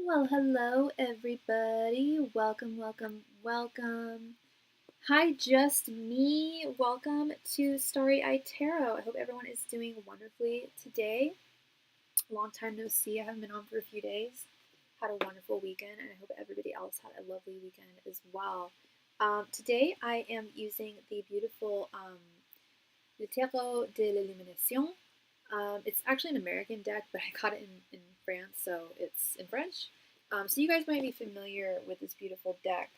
Well, hello everybody. Welcome, welcome, welcome. Hi, just me. Welcome to Starry Tarot. I hope everyone is doing wonderfully today. Long time no see. I haven't been on for a few days. Had a wonderful weekend, and I hope everybody else had a lovely weekend as well. Today I am using the beautiful Le Tarot de l'Illumination. It's actually an American deck, but I got it in France, so it's in French. So you guys might be familiar with this beautiful deck.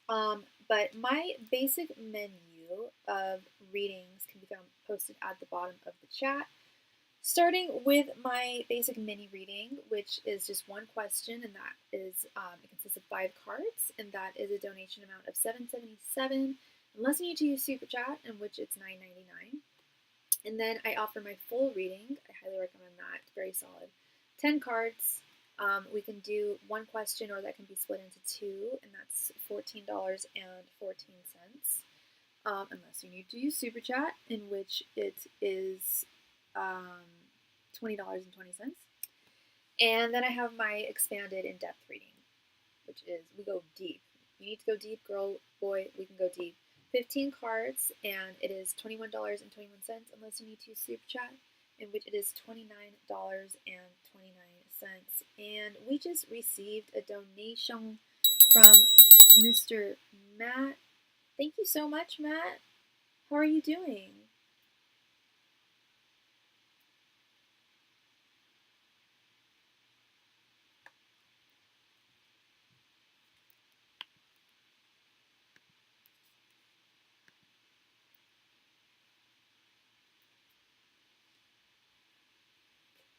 But my basic menu of readings can be found posted at the bottom of the chat. Starting with my basic mini reading, which is just one question, and that is it consists of 5 cards, and that is a donation amount of $7.77, unless you need to use SuperChat, in which it's $9.99. And then I offer my full reading. I highly recommend that. It's very solid. 10 cards. We can do one question, or that can be split into 2, and that's $14.14. Unless you need to use Super Chat, in which it is $20.20. And then I have my expanded in-depth reading, which is we go deep. You need to go deep, girl, boy, we can go deep. 15 cards, and it is $21.21 unless you need to use Super Chat, in which it is $29.29. And we just received a donation from Mr. Matt. Thank you so much, Matt. How are you doing?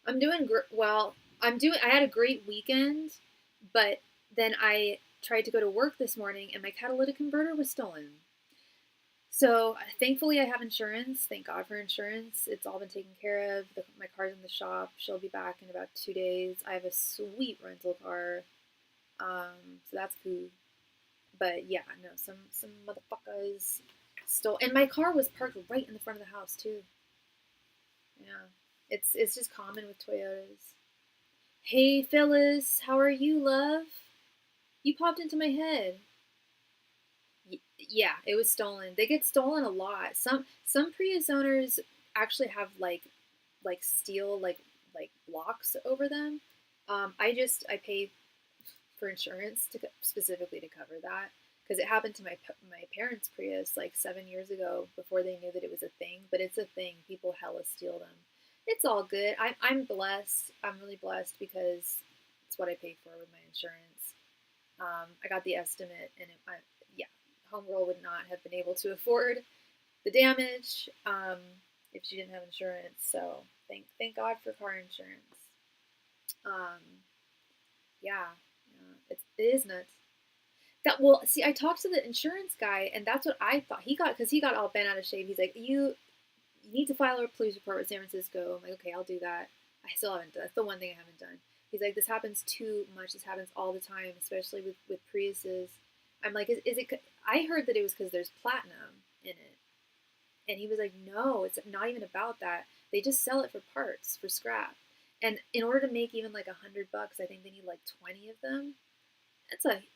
I'm doing well. I had a great weekend, but then I tried to go to work this morning and my catalytic converter was stolen. So thankfully I have insurance. Thank God for insurance. It's all been taken care of. My car's in the shop. She'll be back in about 2 days. I have a sweet rental car. So that's cool. But yeah, no, some motherfuckers stole, and my car was parked right in the front of the house too. Yeah, it's just common with Toyotas. Hey Phyllis, how are you, love? You popped into my head. Yeah, it was stolen. They get stolen a lot. Some Prius owners actually have like steel like blocks over them. I pay for insurance to specifically to cover that because it happened to my parents' Prius like 7 years ago before they knew that it was a thing. But it's a thing. People hella steal them. It's all good. I'm blessed. I'm really blessed because it's what I pay for with my insurance. I got the estimate, and yeah, Homegirl would not have been able to afford the damage if she didn't have insurance. So thank God for car insurance. Um, yeah, it is nuts. That well, see, I talked to the insurance guy, and that's what I thought he got because he got all bent out of shape. He's like, you need to file a police report with San Francisco. I'm like, okay, I'll do that. I still haven't done. That's the one thing I haven't done. He's like, this happens too much. This happens all the time, especially with Priuses. I'm like, is it? I heard that it was because there's platinum in it, and he was like, no, it's not even about that. They just sell it for parts, for scrap. And in order to make even like $100, I think they need like 20 of them.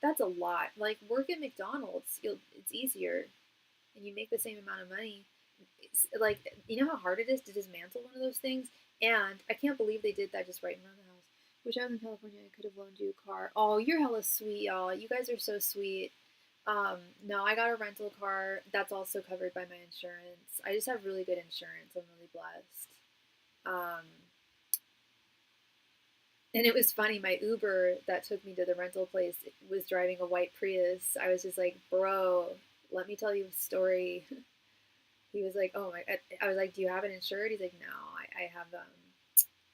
That's a lot. Like work at McDonald's, it's easier, and you make the same amount of money. It's like, you know how hard it is to dismantle one of those things, and I can't believe they did that just right in front of the house. Wish I was in California. I could have loaned you a car. Oh, you're hella sweet, y'all. You guys are so sweet. No, I got a rental car. That's also covered by my insurance. I just have really good insurance. I'm really blessed. Um, and it was funny. My Uber that took me to the rental place was driving a white Prius. I was just like, bro, let me tell you a story. He was like, oh my, I was like, do you have it insured? He's like, no, I have,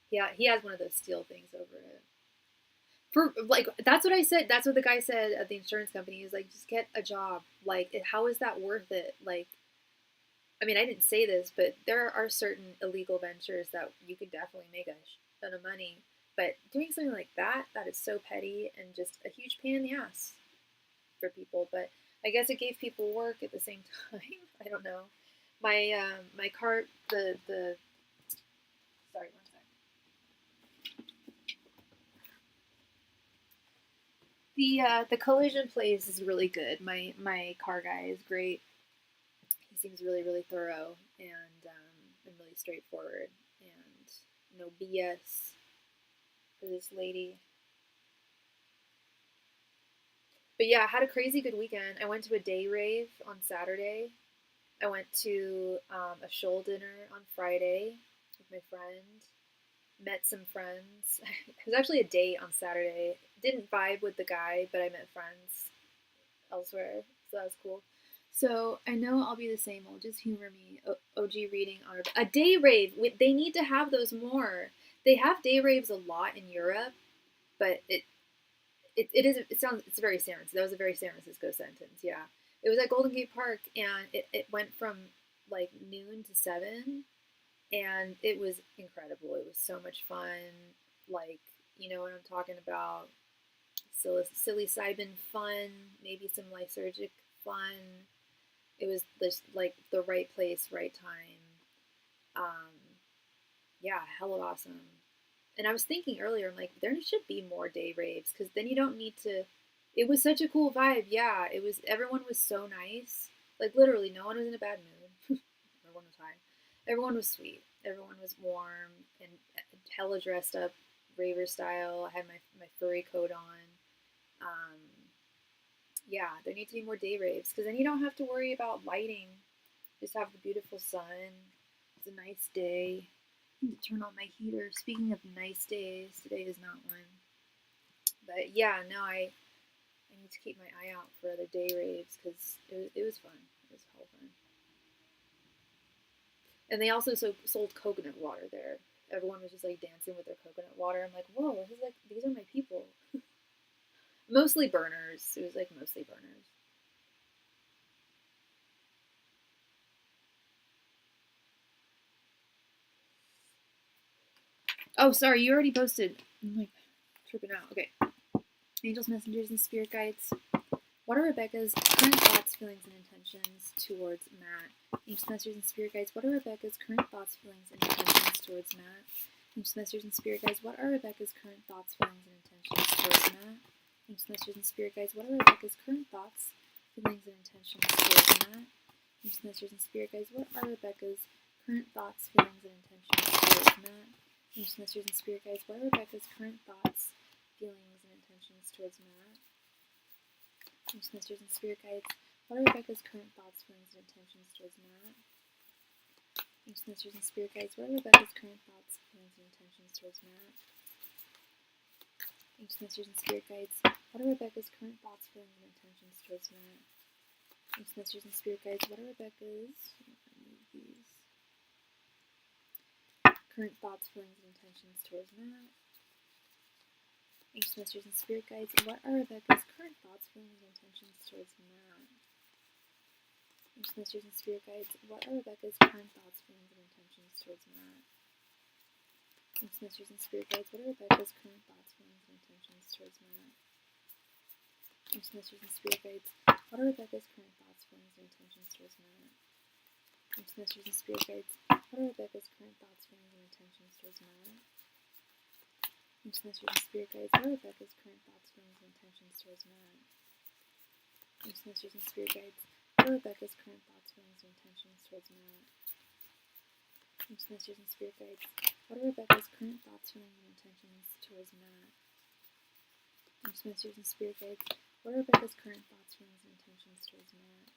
yeah, he has one of those steel things over it. For like, that's what I said. That's what the guy said at the insurance company. He's like, just get a job. Like, how is that worth it? Like, I mean, I didn't say this, but there are certain illegal ventures that you could definitely make a ton of money. But doing something like that, that is so petty and just a huge pain in the ass for people. But I guess it gave people work at the same time. I don't know. My car, the sorry, one sec. The collision place is really good. My car guy is great. He seems really thorough and really straightforward and no BS for this lady. But yeah, I had a crazy good weekend. I went to a day rave on Saturday. I went to a shoal dinner on Friday with my friend. Met some friends. It was actually a date on Saturday. Didn't vibe with the guy, but I met friends elsewhere, so that was cool. So I know I'll be the same. I'll just humor me. OG reading on a day rave. They need to have those more. They have day raves a lot in Europe, but it's very San Francisco. That was a very San Francisco sentence. Yeah, it was at Golden Gate Park, and it went from like noon to 7, and it was incredible. It was so much fun. Like, you know what I'm talking about. Psilocybin fun, maybe some lysergic fun. It was just like the right place, right time. Um, yeah, hella awesome. And I was thinking earlier, I'm like, there should be more day raves because then you don't need to. It was such a cool vibe. Yeah, it was. Everyone was so nice. Like literally, no one was in a bad mood. Everyone was high. Everyone was sweet. Everyone was warm and hella dressed up, raver style. I had my furry coat on. Um, yeah, there need to be more day raves because then you don't have to worry about lighting. Just have the beautiful sun. It's a nice day. I need to turn on my heater. Speaking of nice days, today is not one. But yeah, no, I need to keep my eye out for other day raves because it was fun. It was hell fun. And they also sold coconut water there. Everyone was just like dancing with their coconut water. I'm like, whoa, this is like these are my people. Mostly burners. It was like mostly burners. Oh, sorry, you already posted. I'm like tripping out. Okay. Angels, messengers, and spirit guides. What are Rebecca's current thoughts, feelings, and intentions towards Matt? Angels, messengers, and spirit guides. What are Rebecca's current thoughts, feelings, and intentions towards Matt? Angels, messengers, and spirit guides. What are Rebecca's current thoughts, feelings, and intentions towards Matt? Angels, messengers, and spirit guides. What are Rebecca's current thoughts, feelings, and intentions towards Matt? Angels, messengers, and spirit guides. What are Rebecca's current thoughts, feelings, and intentions towards Matt? Angels, messengers, and spirit guides. What are Rebecca's current thoughts, feelings, and intentions towards Matt? Angels, messengers, and spirit guides. What are Rebecca's current thoughts, feelings, and intentions towards Matt? Angels, messengers, and spirit guides. What are Rebecca's current thoughts, feelings, and intentions towards Matt? Angels, messengers, and spirit guides. What are Rebecca's current thoughts, feelings, and intentions towards Matt? Angels, messengers, and spirit guides. What are Rebecca's current thoughts, feelings, and intentions towards Matt? Angels, messengers, and spirit guides. What are Rebecca's current thoughts, feelings, and intentions towards Matt? Angels, messengers, and spirit guides. What are Rebecca's current thoughts, feelings, and intentions towards Matt? Angels, messengers, and spirit guides. What are Rebecca's current thoughts, feelings, and intentions towards Matt? Angels, messengers, and spirit guides. What are Rebecca's current thoughts, feelings, and intentions towards Matt? Angels, messengers, and spirit guides. What are Rebecca's current thoughts, feelings, and intentions towards Matt? Angels, messengers, and spirit guides. What are Rebecca's current thoughts, feelings, and intentions towards Matt? Angels, messengers, and spirit guides. What are Rebecca's current thoughts, feelings, and intentions towards Matt? Angels, messengers, and spirit guides. What are Rebecca's current thoughts, feelings, and intentions towards Matt? Angels, messengers, and spirit guides. What are Rebecca's current thoughts, feelings, and intentions towards Matt?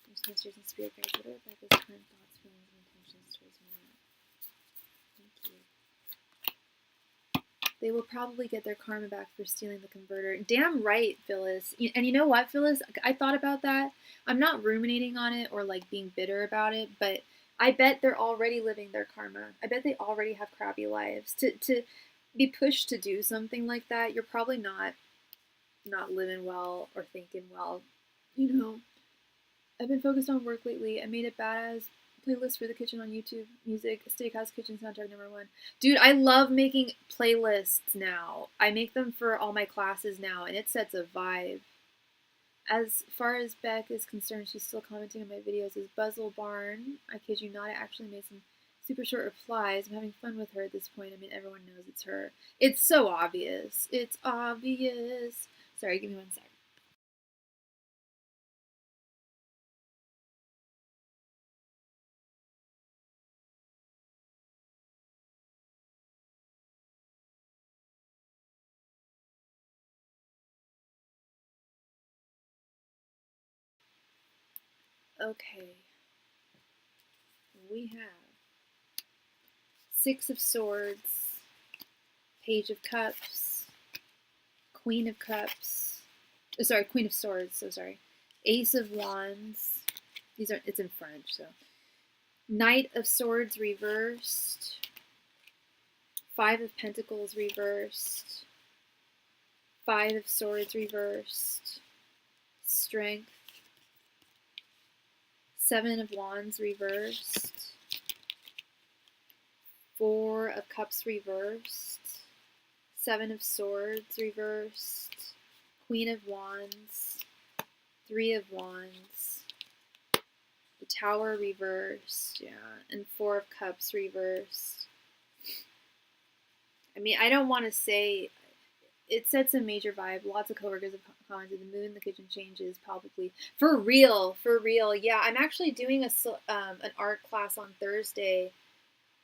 Angels, messengers, and spirit guides. What are Rebecca's current thoughts, feelings, and intentions towards Matt? Thank you. They will probably get their karma back for stealing the converter. Damn right, Phyllis. And you know what, Phyllis? I thought about that. I'm not ruminating on it or like being bitter about it, but I bet they're already living their karma. I bet they already have crappy lives. To be pushed to do something like that, you're probably not living well or thinking well. You know, I've been focused on work lately. I made a badass playlist for the kitchen on YouTube Music, Steakhouse Kitchen soundtrack #1. Dude, I love making playlists now. I make them for all my classes now, and it sets a vibe. As far as Beck is concerned, she's still commenting on my videos as Buzzle Barn. I kid you not, I actually made some Super short replies. I'm having fun with her at this point. I mean, everyone knows it's her. It's so obvious. It's obvious. Sorry, give me 1 sec. Okay. We have Six of Swords, Page of Cups, Queen of Cups. Oh, sorry, Queen of Swords. So sorry. Ace of Wands. These are. It's in French, so. Knight of Swords reversed. Five of Pentacles reversed. Five of Swords reversed. Strength. Seven of Wands reversed. Four of Cups reversed. Seven of Swords reversed. Queen of Wands. Three of Wands. The Tower reversed, yeah. And Four of Cups reversed. I mean, I don't want to say... It sets a major vibe. Lots of coworkers have commented. The mood in the kitchen changes palpably. For real. Yeah, I'm actually doing an art class on Thursday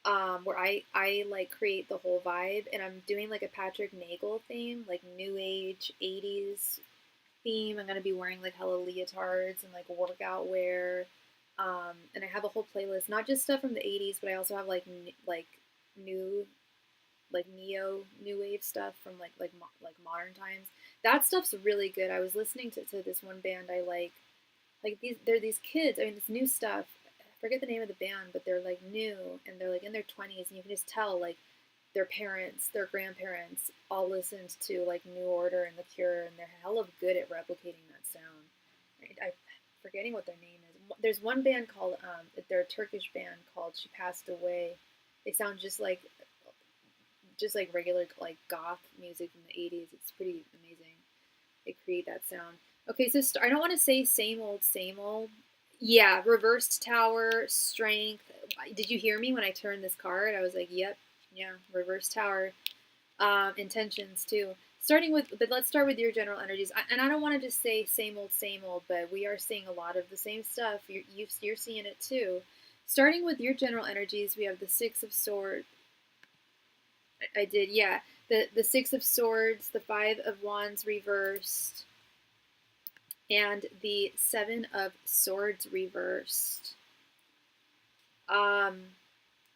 where I like create the whole vibe, and I'm doing like a Patrick Nagel theme, like new age 80s theme. I'm gonna be wearing like hella leotards and like workout wear, and I have a whole playlist, not just stuff from the 80s, but I also have like new like neo new wave stuff from like modern times. That stuff's really good. I was listening to this one band I like these kids. I mean, this new stuff. I forget the name of the band, but they're like new and they're like in their 20s, and you can just tell like their parents, their grandparents all listened to like New Order and The Cure, and they're hella good at replicating that sound. I'm forgetting what their name is. There's one band called they're a Turkish band called She Passed Away. They sound just like regular like goth music from the 80s. It's pretty amazing. They create that sound. Okay, so I don't want to say same old, same old. Yeah, reversed tower, strength. Did you hear me when I turned this card? I was like, yep, yeah, reversed tower. Intentions too. But let's start with your general energies. And I don't want to just say same old, but we are seeing a lot of the same stuff. You're seeing it too. Starting with your general energies, we have the Six of Swords. I did, yeah. The Six of Swords, the Five of Wands reversed, and the Seven of Swords reversed.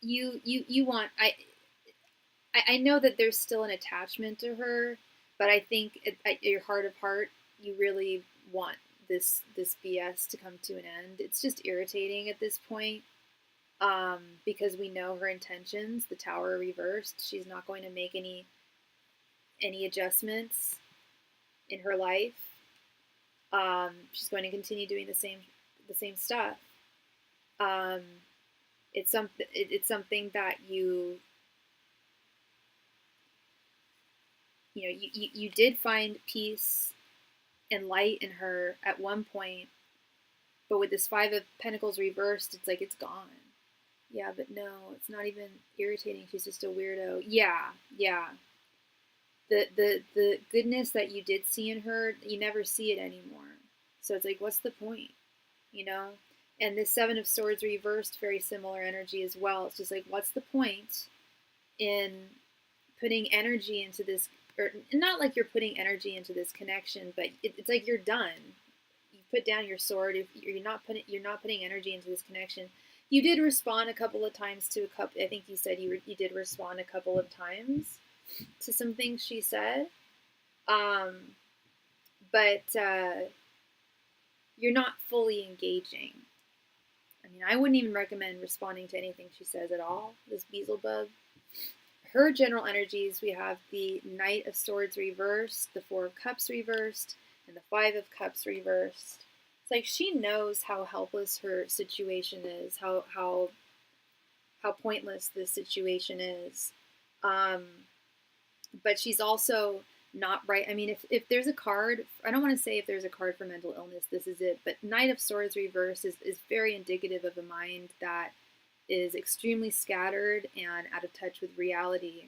You want I know that there's still an attachment to her, but I think at your heart of heart, you really want this BS to come to an end. It's just irritating at this point. Because we know her intentions. The Tower reversed. She's not going to make any adjustments in her life. She's going to continue doing the same stuff. It's something that you did find peace and light in her at one point, but with this Five of Pentacles reversed, it's like it's gone. Yeah, but no, it's not even irritating. She's just a weirdo. Yeah. The goodness that you did see in her, you never see it anymore. So it's like, what's the point? And this Seven of Swords reversed, very similar energy as well. It's just like, what's the point in putting energy into this, or not like you're putting energy into this connection, but it's like you're done. You put down your sword. If you're not putting energy into this connection. You did respond a couple of times to a couple. I think you said you did respond a couple of times to some things she said, but you're not fully engaging. I mean, I wouldn't even recommend responding to anything she says at all. This Beelzebub. Her general energies, we have the Knight of Swords reversed, the Four of Cups reversed, and the Five of Cups reversed. It's like she knows how helpless her situation is, how pointless this situation is. But she's also not right. I mean, if there's a card, I don't want to say if there's a card for mental illness, this is it. But Knight of Swords reversed is very indicative of a mind that is extremely scattered and out of touch with reality.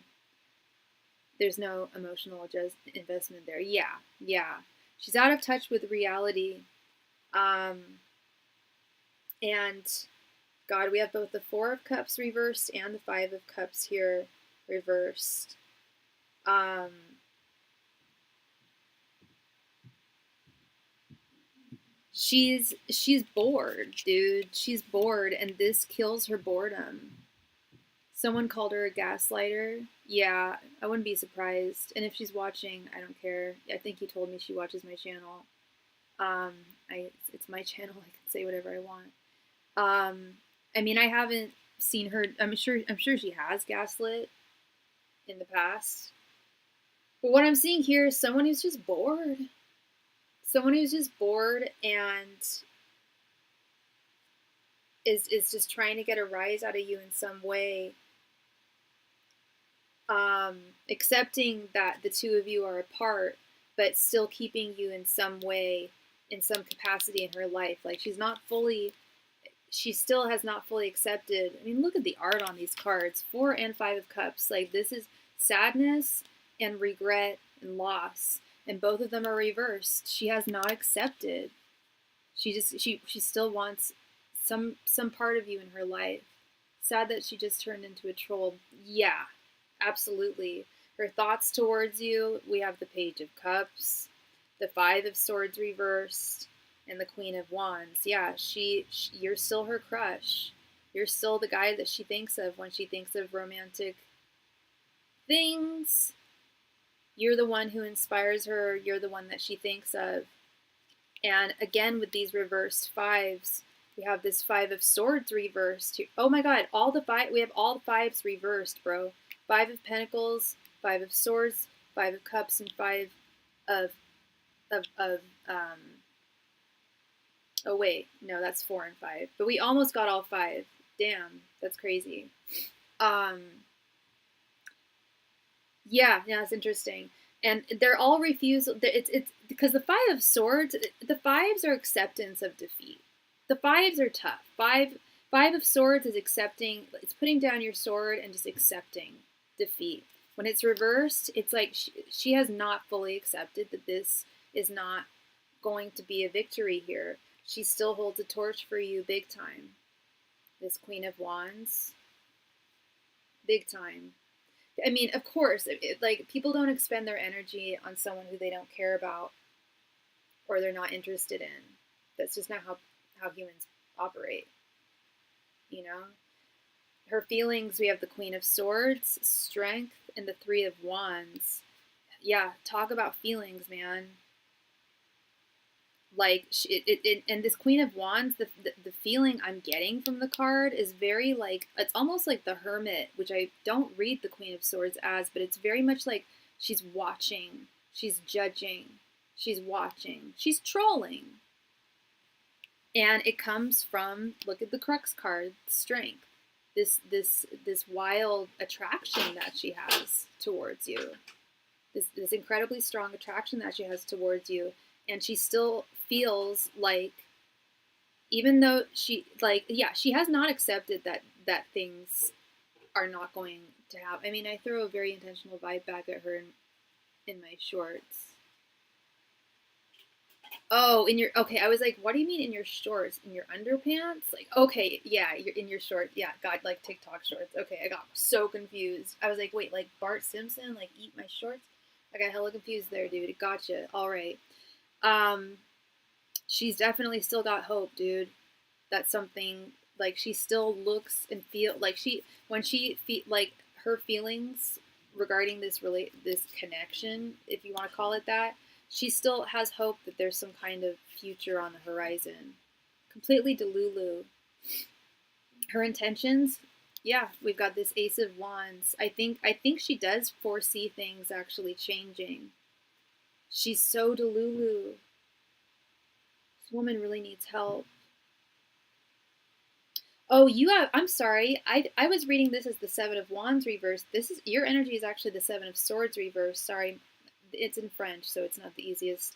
There's no emotional investment there. Yeah. She's out of touch with reality. And God, we have both the Four of Cups reversed and the Five of Cups here reversed. She's bored, dude. She's bored, and this kills her boredom. Someone called her a gaslighter. Yeah, I wouldn't be surprised. And if she's watching, I don't care. I think he told me she watches my channel. It's my channel. I can say whatever I want. I mean, I haven't seen her. I'm sure she has gaslit in the past. But what I'm seeing here is someone who's just bored. Someone who's just bored and is just trying to get a rise out of you in some way. Accepting that the two of you are apart, but still keeping you in some way, in some capacity in her life. Like she still has not fully accepted. I mean, look at the art on these cards. 4 and 5 of Cups. Like, this is sadness and regret and loss. And both of them are reversed. She has not accepted. She still wants some part of you in her life. Sad that she just turned into a troll. Yeah, absolutely. Her thoughts towards you, we have the Page of Cups, the 5 of Swords reversed, and the Queen of Wands. Yeah, you're still her crush. You're still the guy that she thinks of when she thinks of romantic things. You're the one who inspires her. You're the one that she thinks of. And again, with these reversed fives, we have this 5 of Swords reversed. Oh my God, we have all the fives reversed, bro. 5 of Pentacles, 5 of Swords, 5 of Cups, and 5 of oh wait, no, that's 4 and 5. But we almost got all 5. Damn, that's crazy. Yeah, it's interesting. And they're all refusal. It's because the 5 of Swords, the fives are acceptance of defeat. The fives are tough. 5 of Swords is accepting, it's putting down your sword and just accepting defeat. When it's reversed, it's like she has not fully accepted that this is not going to be a victory here. She still holds a torch for you big time. This Queen of Wands, big time. I mean, of course, like, people don't expend their energy on someone who they don't care about or they're not interested in. That's just not how humans operate, you know? Her feelings, we have the Queen of Swords, Strength, and the 3 of Wands. Yeah, talk about feelings, man. Like, and this Queen of Wands, the feeling I'm getting from the card is very, like, it's almost like the Hermit, which I don't read the Queen of Swords as, but it's very much like she's watching, she's judging, she's watching, she's trolling. And it comes from, look at the Crux card, Strength. This wild attraction that she has towards you. This incredibly strong attraction that she has towards you. And she still feels like, even though she has not accepted that things are not going to happen. I mean, I throw a very intentional vibe back at her in my shorts. Oh, okay, I was like, what do you mean in your shorts? In your underpants? Like, okay, yeah, you're in your shorts. Yeah, God, like TikTok shorts. Okay, I got so confused. I was like, wait, like Bart Simpson, like eat my shorts? I got hella confused there, dude. Gotcha. All right. She's definitely still got hope, dude. That's something, like, she still looks and feel like like, her feelings regarding this connection, if you want to call it that, she still has hope that there's some kind of future on the horizon. Completely delulu. Her intentions, yeah, we've got this Ace of Wands. I think she does foresee things actually changing. She's so delulu. This woman really needs help. Oh, I'm sorry. I was reading this as the 7 of Wands reversed. Your energy is actually the 7 of Swords reversed. Sorry. It's in French, so it's not the easiest.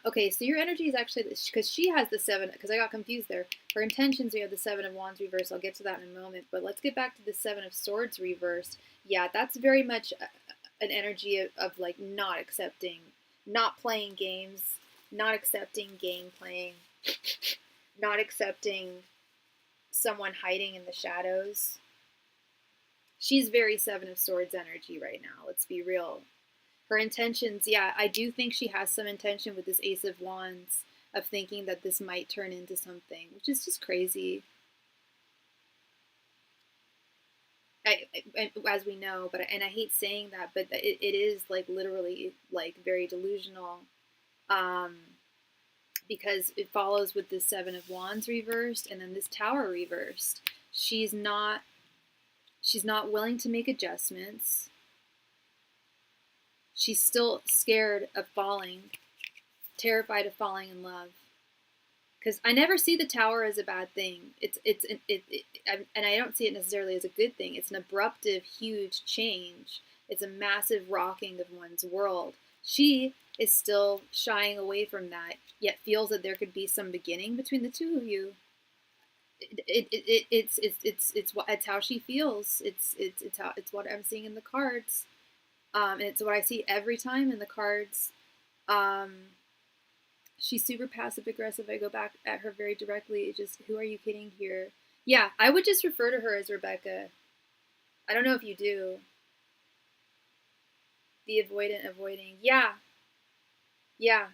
Okay, so your energy is actually, because she has the seven, because I got confused there. Her intentions, we have the Seven of Wands reversed. I'll get to that in a moment. But let's get back to the Seven of Swords reversed. Yeah, that's very much an energy of like not accepting, not playing games, not accepting game playing, not accepting someone hiding in the shadows. She's very Seven of Swords energy right now. Let's be real. Her intentions, yeah, I do think she has some intention with this Ace of Wands of thinking that this might turn into something, which is just crazy. As we know, but and I hate saying that, but it is like literally like very delusional, um, because it follows with this Seven of Wands reversed and then this Tower reversed. She's not willing to make adjustments. She's still scared of falling, terrified of falling in love. Because I never see the Tower as a bad thing. And I don't see it necessarily as a good thing. It's an abruptive, huge change. It's a massive rocking of one's world. She is still shying away from that, yet feels that there could be some beginning between the two of you. It's how she feels. It's what I'm seeing in the cards, and it's what I see every time in the cards. She's super passive aggressive. I go back at her very directly. It's just, who are you kidding here? Yeah, I would just refer to her as Rebecca. I don't know if you do. The avoidant avoiding. Yeah. Yeah.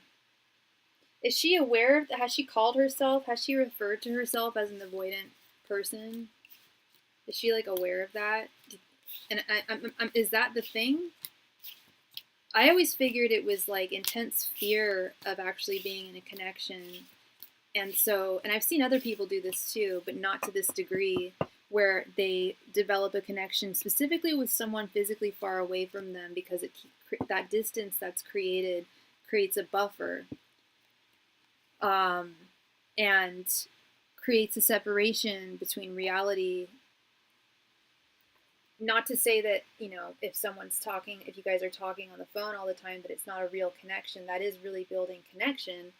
Is she aware? Has she called herself? Has she referred to herself as an avoidant person? Is she like aware of that? And is that the thing? I always figured it was like intense fear of actually being in a connection. And so, and I've seen other people do this too, but not to this degree, where they develop a connection specifically with someone physically far away from them because that distance that's created creates a buffer, and creates a separation between reality. Not to say that, if someone's talking, if you guys are talking on the phone all the time, that it's not a real connection. That is really building connection.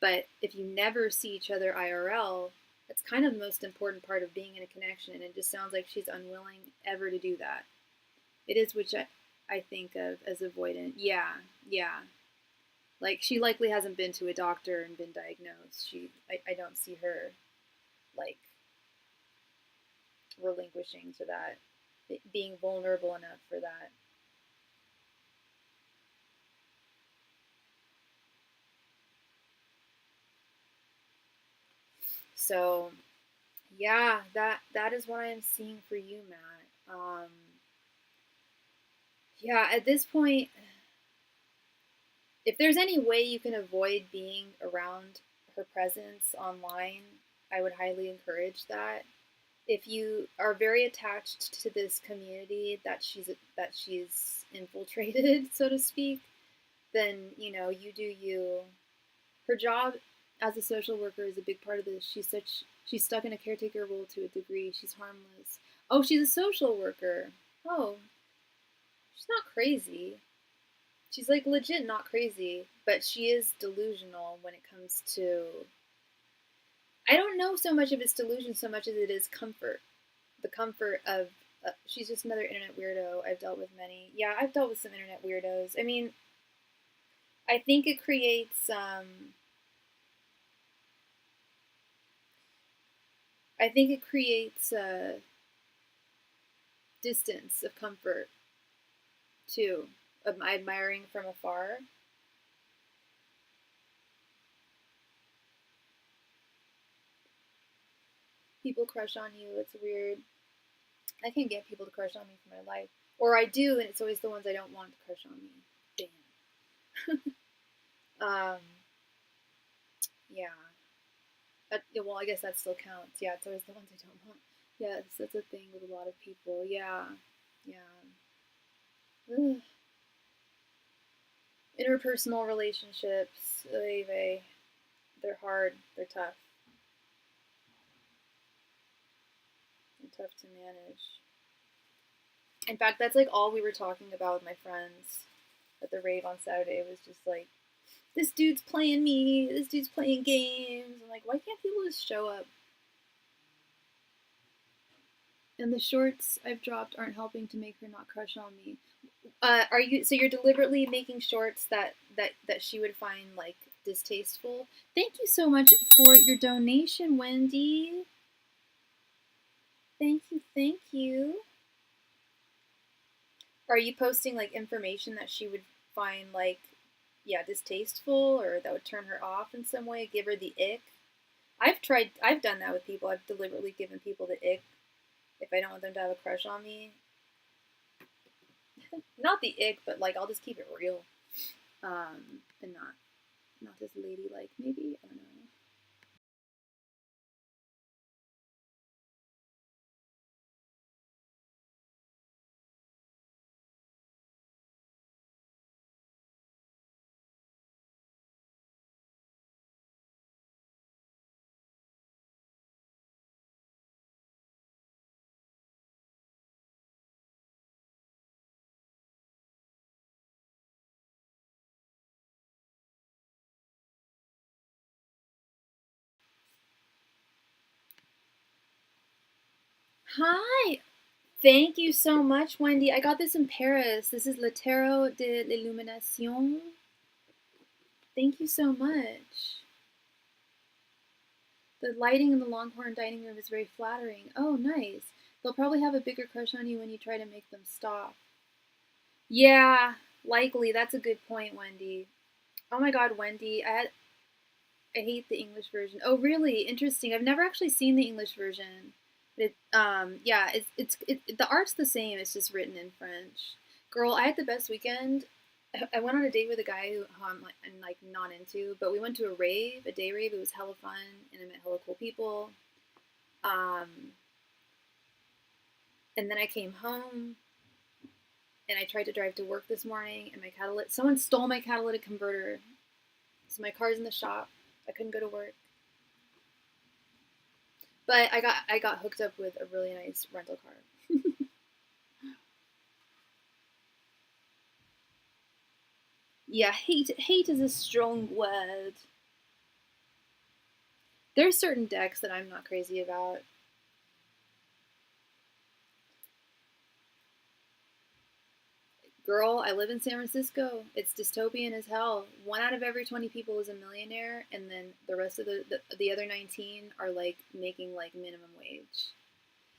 But if you never see each other IRL, that's kind of the most important part of being in a connection. And it just sounds like she's unwilling ever to do that. It is, which I think of as avoidant. Yeah, yeah. Like, she likely hasn't been to a doctor and been diagnosed. I don't see her, like, relinquishing to that, being vulnerable enough for that. So, yeah, that is what I am seeing for you, Matt. Yeah, at this point, if there's any way you can avoid being around her presence online, I would highly encourage that. If you are very attached to this community that she's infiltrated, so to speak, then you do you. Her job as a social worker is a big part of this. She's stuck in a caretaker role to a degree. She's harmless. Oh, she's a social worker. Oh, she's not crazy. She's like legit not crazy, but she is delusional when it comes to. I don't know so much if it's delusion so much as it is comfort. The comfort of. She's just another internet weirdo. I've dealt with many. Yeah, I've dealt with some internet weirdos. I mean, I think it creates. I think it creates a distance of comfort too, of admiring from afar. People crush on you. It's weird. I can get people to crush on me for my life, or I do, and it's always the ones I don't want to crush on me. Damn. Yeah. Well, I guess that still counts. Yeah, it's always the ones I don't want. Yeah, that's a thing with a lot of people. Yeah, yeah. Ugh. Interpersonal relationships, they're hard. They're tough. They're tough to manage. In fact, that's like all we were talking about with my friends at the rave on Saturday. It was just like this dude's playing me, this dude's playing games. I'm like, why can't people just show up? And the shorts I've dropped aren't helping to make her not crush on me. Are you, so you're deliberately making shorts that she would find like distasteful? Thank you so much for your donation, Wendy. Thank you, thank you. Are you posting like information that she would find like, yeah, distasteful, or that would turn her off in some way, give her the ick? I've done that with people. I've deliberately given people the ick if I don't want them to have a crush on me. Not the ick, but like I'll just keep it real, and not as ladylike. Maybe, I don't know. Hi. Thank you so much, Wendy. I got this in Paris. This is Le Tarot de l'Illumination. Thank you so much. The lighting in the Longhorn dining room is very flattering. Oh, nice. They'll probably have a bigger crush on you when you try to make them stop. Yeah, likely. That's a good point, Wendy. Oh my God, Wendy. I hate the English version. Oh, really? Interesting. I've never actually seen the English version. It yeah, the art's the same. It's just written in French. Girl, I had the best weekend. I went on a date with a guy who I'm like not into, but we went to a day rave. It was hella fun, and I met hella cool people. Um, and then I came home, and I tried to drive to work this morning, and someone stole my catalytic converter, so my car's in the shop. I couldn't go to work. But I got hooked up with a really nice rental car. Yeah, hate is a strong word. There's certain decks that I'm not crazy about. Girl, I live in San Francisco. It's dystopian as hell. 1 out of every 20 people is a millionaire, and then the rest of the other 19 are like making like minimum wage.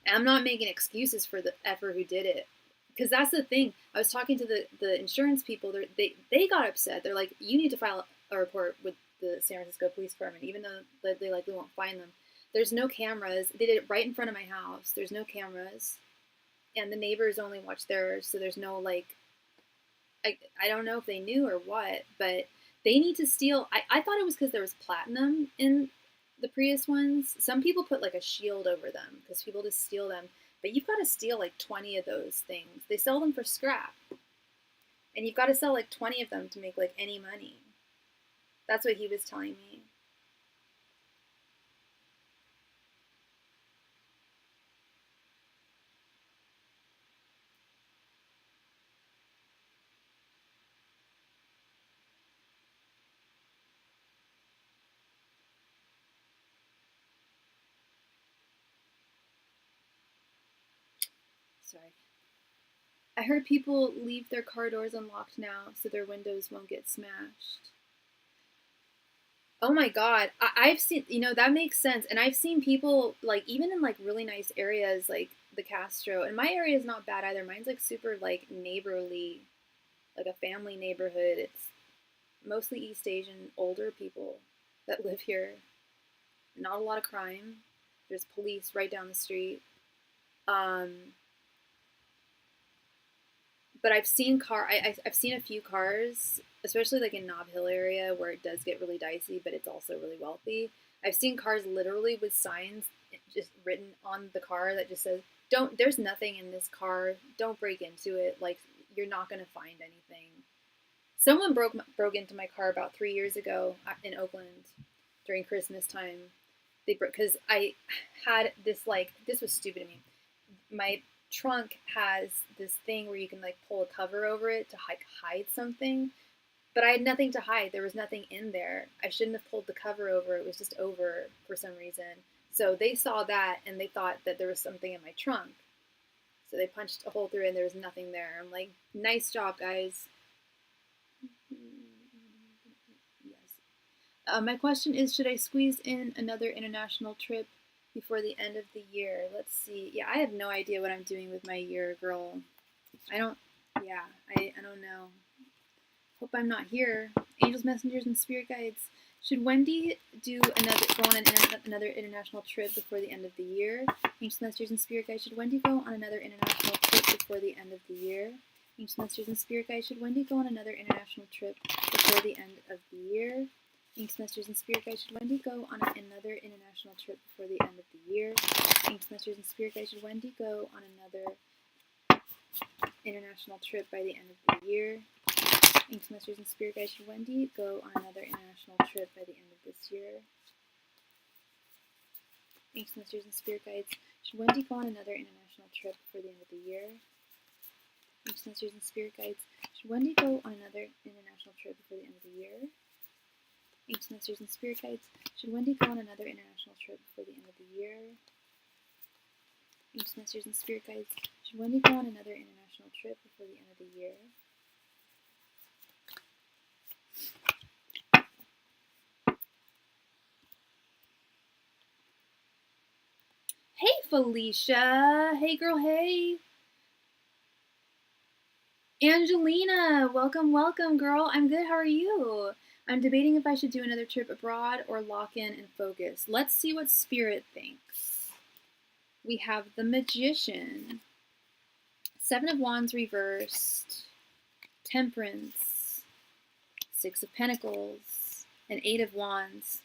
And I'm not making excuses for the effer who did it, because that's the thing. I was talking to the insurance people. They got upset. They're like, you need to file a report with the San Francisco Police Department, even though they likely won't find them. There's no cameras. They did it right in front of my house. There's no cameras, and the neighbors only watch theirs, so there's no like. I don't know if they knew or what, but they need to steal. I thought it was because there was platinum in the Prius ones. Some people put like a shield over them because people just steal them. But you've got to steal like 20 of those things. They sell them for scrap. And you've got to sell like 20 of them to make like any money. That's what he was telling me. Sorry. I heard people leave their car doors unlocked now so their windows won't get smashed. Oh my God. I've seen, that makes sense. And I've seen people, like, even in, like, really nice areas, like the Castro. And my area is not bad either. Mine's, like, super, like, neighborly, like a family neighborhood. It's mostly East Asian older people that live here. Not a lot of crime. There's police right down the street. Um, but I've seen a few cars, especially like in Nob Hill area where it does get really dicey, but it's also really wealthy. I've seen cars literally with signs just written on the car that just says, "Don't. There's nothing in this car. Don't break into it. Like you're not gonna find anything." Someone broke into my car about 3 years ago in Oakland during Christmas time. They because I had this like this was stupid to me. My trunk has this thing where you can like pull a cover over it to like hide something. But I had nothing to hide. There was nothing in there. I shouldn't have pulled the cover over. It was just over for some reason. So they saw that and they thought that there was something in my trunk. So they punched a hole through it and there was nothing there. I'm like, nice job, guys. Yes. My question is, should I squeeze in another international trip before the end of the year? Let's see. Yeah, I have no idea what I'm doing with my year, girl. I don't know. Hope I'm not here. Angels, messengers, and spirit guides. Should Wendy go on another international trip before the end of the year? Angels, messengers, and spirit guides. Should Wendy go on another international trip before the end of the year? Angels, messengers, and spirit guides. Should Wendy go on another international trip before the end of the year? Angels, messengers, and spirit guides. Should Wendy go on another international trip before the end of the year? Angels, messengers, and spirit guides. Should Wendy go on another international trip by the end of the year? Angels, messengers, and spirit guides. Should Wendy go on another international trip by the end of this year? Angels, messengers, and spirit guides. Should Wendy go on another international trip before the end of the year? Angels, messengers, and spirit guides. Should Wendy go on another international trip before the end of the year? Angels, messengers, and spirit guides. Should Wendy go on another international trip before the end of the year? Angels, messengers, and spirit guides. Should Wendy go on another international trip before the end of the year? Hey, Felicia. Hey, girl, hey. Angelina, welcome, welcome, girl. I'm good. How are you? I'm debating if I should do another trip abroad or lock in and focus. Let's see what Spirit thinks. We have the Magician, Seven of Wands reversed, Temperance, Six of Pentacles, and Eight of Wands.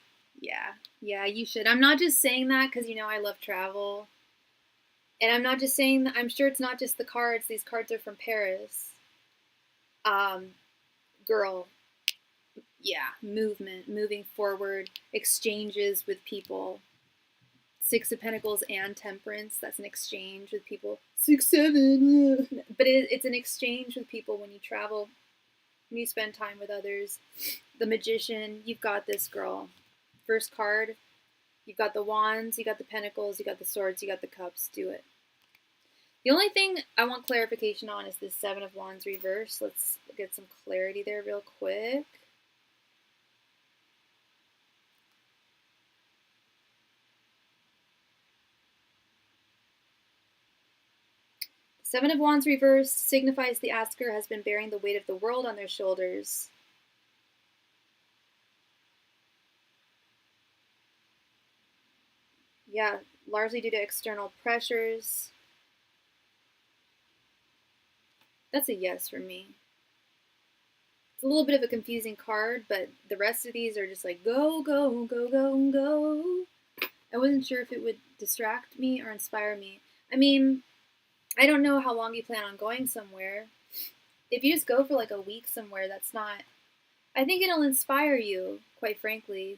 Yeah, you should. I'm not just saying that because, you know, I love travel. And I'm not just saying that. I'm sure it's not just the cards. These cards are from Paris. Girl, yeah, movement, moving forward, exchanges with people. Six of Pentacles and Temperance, that's an exchange with people. 6, 7, but it's an exchange with people when you travel, when you spend time with others. The Magician, you've got this, girl. First card, you've got the Wands, you got the Pentacles, you got the Swords, you got the Cups. Do it. The only thing I want clarification on is this Seven of Wands reverse. Let's get some clarity there real quick. Seven of Wands reverse signifies the asker has been bearing the weight of the world on their shoulders. Yeah, largely due to external pressures. That's a yes for me. It's a little bit of a confusing card, but the rest of these are just like go, go, go, go, go. I wasn't sure if it would distract me or inspire me. I mean, I don't know how long you plan on going somewhere. If you just go for like a week somewhere, that's not... I think it'll inspire you, quite frankly.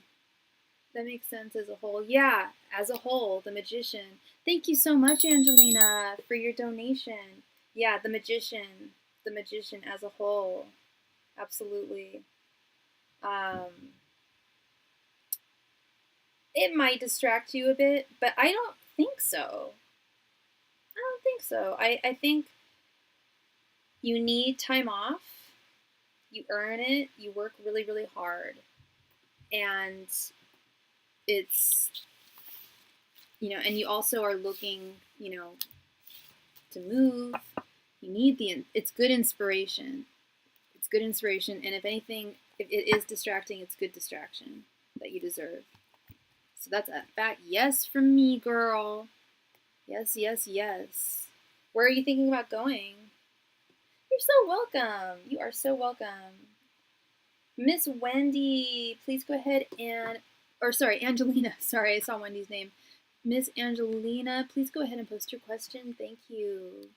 That makes sense as a whole. Yeah, as a whole, the Magician. Thank you so much, Angelina, for your donation. Yeah, the Magician. The Magician as a whole. Absolutely. It might distract you a bit, but I don't think so. I don't think so. I think you need time off. You earn it. You work really, really hard. And it's, you know, and you also are looking, you know, to move. You need it's good inspiration. It's good inspiration. And if anything, if it is distracting, it's good distraction that you deserve. So that's a fat yes from me, girl. Yes, yes, yes. Where are you thinking about going? You're so welcome. You are so welcome. Miss Wendy, please go ahead and, or sorry, Angelina. Sorry, I saw Wendy's name. Miss Angelina, please go ahead and post your question. Thank you.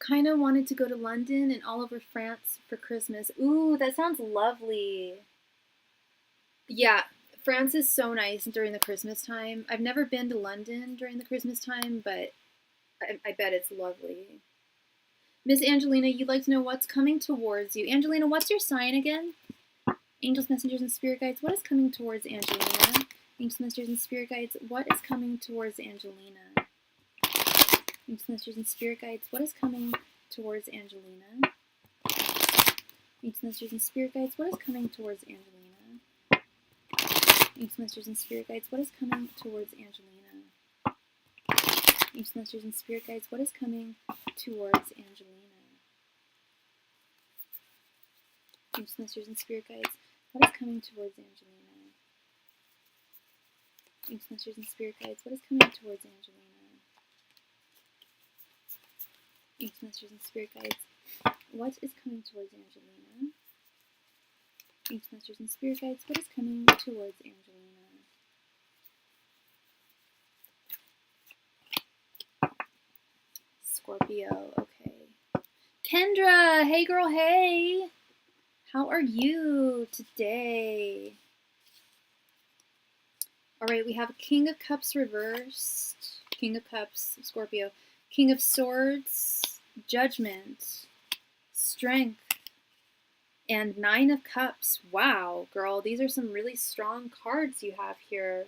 kind of wanted to go to London and all over France for Christmas. Ooh, that sounds lovely. Yeah, France is so nice during the Christmas time. I've never been to London during the Christmas time, but I bet it's lovely. Miss Angelina, you'd like to know what's coming towards you. Angelina, what's your sign again? Angels, messengers, and spirit guides, what is coming towards Angelina? Angels, messengers, and spirit guides, what is coming towards Angelina? Angels, messengers, and spirit guides, what is coming towards Angelina? Angels, messengers, and spirit guides, what is coming towards Angelina? Angels, messengers, and spirit guides, what is coming towards Angelina? Angels, messengers, and spirit guides, what is coming towards Angelina? Angels, messengers, and spirit guides, what is coming towards Angelina? Angels, messengers, and spirit guides, what is coming towards Angelina? Angels, messengers, and spirit guides, what is coming towards Angelina? Angels, messengers, and spirit guides, what is coming towards Angelina? Scorpio, okay. Kendra, hey girl, hey! How are you today? All right, we have King of Cups reversed, King of Cups, Scorpio, King of Swords, Judgment, Strength, and Nine of Cups. Wow, girl, these are some really strong cards you have here.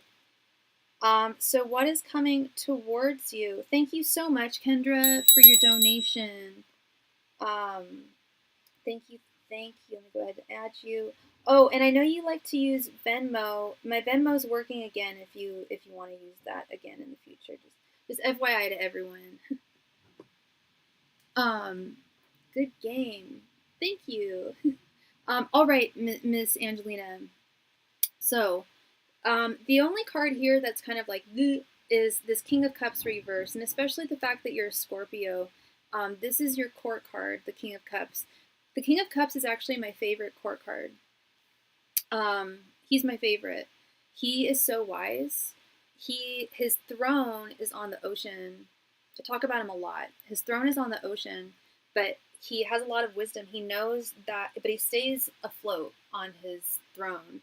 So what is coming towards you? Thank you so much, Kendra, for your donation. Thank you. Let me go ahead and add you. Oh, and I know you like to use Venmo. My Venmo's working again if you want to use that again in the future. Just FYI to everyone. Good game. Thank you. All right, Miss Angelina. So, the only card here that's kind of like is this King of Cups reverse, and especially the fact that you're a Scorpio. This is your court card, the King of Cups. The King of Cups is actually my favorite court card. He's my favorite. He is so wise. His throne is on the ocean. I talk about him a lot. His throne is on the ocean, but he has a lot of wisdom. He knows that, but he stays afloat on his throne.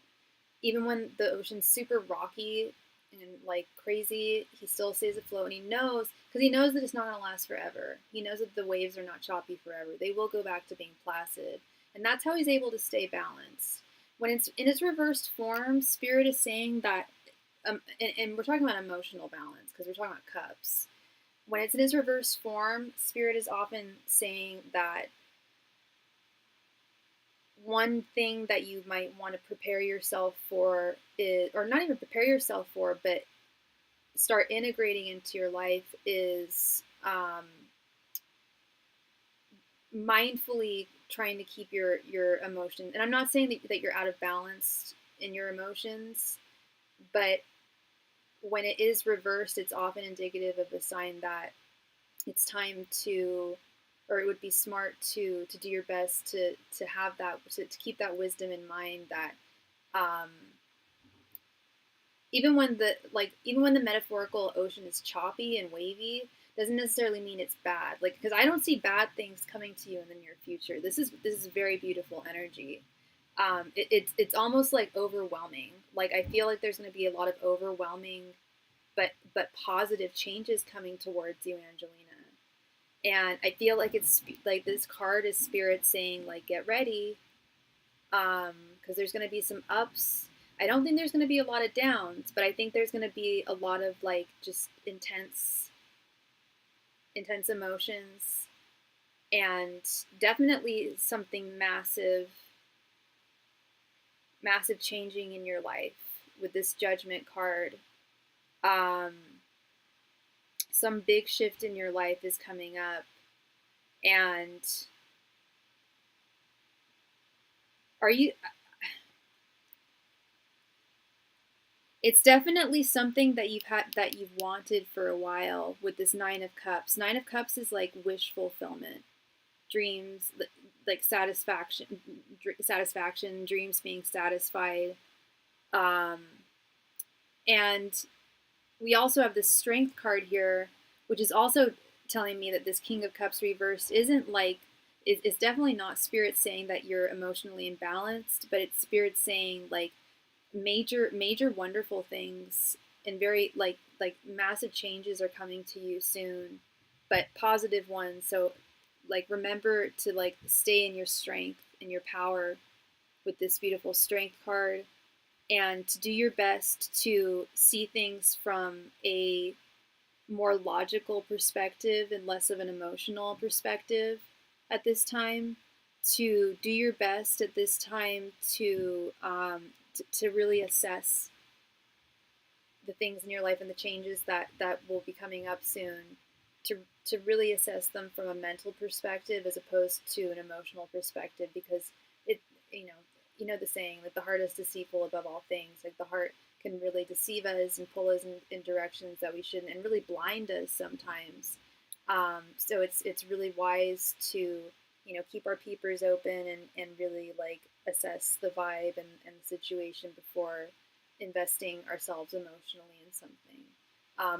Even when the ocean's super rocky and like crazy, he still stays afloat, and he knows that it's not going to last forever. He knows that the waves are not choppy forever. They will go back to being placid, and that's how he's able to stay balanced. When it's in its reversed form, Spirit is saying that, and we're talking about emotional balance because we're talking about cups. When it's in its reversed form, Spirit is often saying that one thing that you might want to prepare yourself for is, or not even prepare yourself for, but start integrating into your life is mindfully trying to keep your emotions. And I'm not saying that you're out of balance in your emotions, but when it is reversed, it's often indicative of a sign that it's time to, or it would be smart to do your best to have that, to keep that wisdom in mind that even when the metaphorical ocean is choppy and wavy, doesn't necessarily mean it's bad. Like, because I don't see bad things coming to you in the near future. This is very beautiful energy. It's almost like overwhelming. Like, I feel like there's going to be a lot of overwhelming, but positive changes coming towards you, Angelina. And I feel like it's like this card is Spirit saying, like, get ready, because there's going to be some ups. I don't think there's going to be a lot of downs, but I think there's going to be a lot of like just intense emotions, and definitely something massive changing in your life with this Judgment card. Some big shift in your life is coming up, and it's definitely something that you've wanted for a while with this Nine of Cups. Nine of Cups is like wish fulfillment, dreams, like satisfaction, dreams being satisfied. And we also have this Strength card here, which is also telling me that this King of Cups reversed isn't like, it's definitely not Spirit saying that you're emotionally imbalanced, but it's Spirit saying like major wonderful things and very like massive changes are coming to you soon, but positive ones. So like remember to like stay in your strength and your power with this beautiful strength card, and to do your best to see things from a more logical perspective and less of an emotional perspective at this time. To do your best at this time to really assess the things in your life and the changes that will be coming up soon. To really assess them from a mental perspective as opposed to an emotional perspective, because it the saying, like the heart is deceitful above all things. Like the heart can really deceive us and pull us in directions that we shouldn't, and really blind us sometimes. So it's really wise to keep our peepers open and really like assess the vibe and the situation before investing ourselves emotionally in something.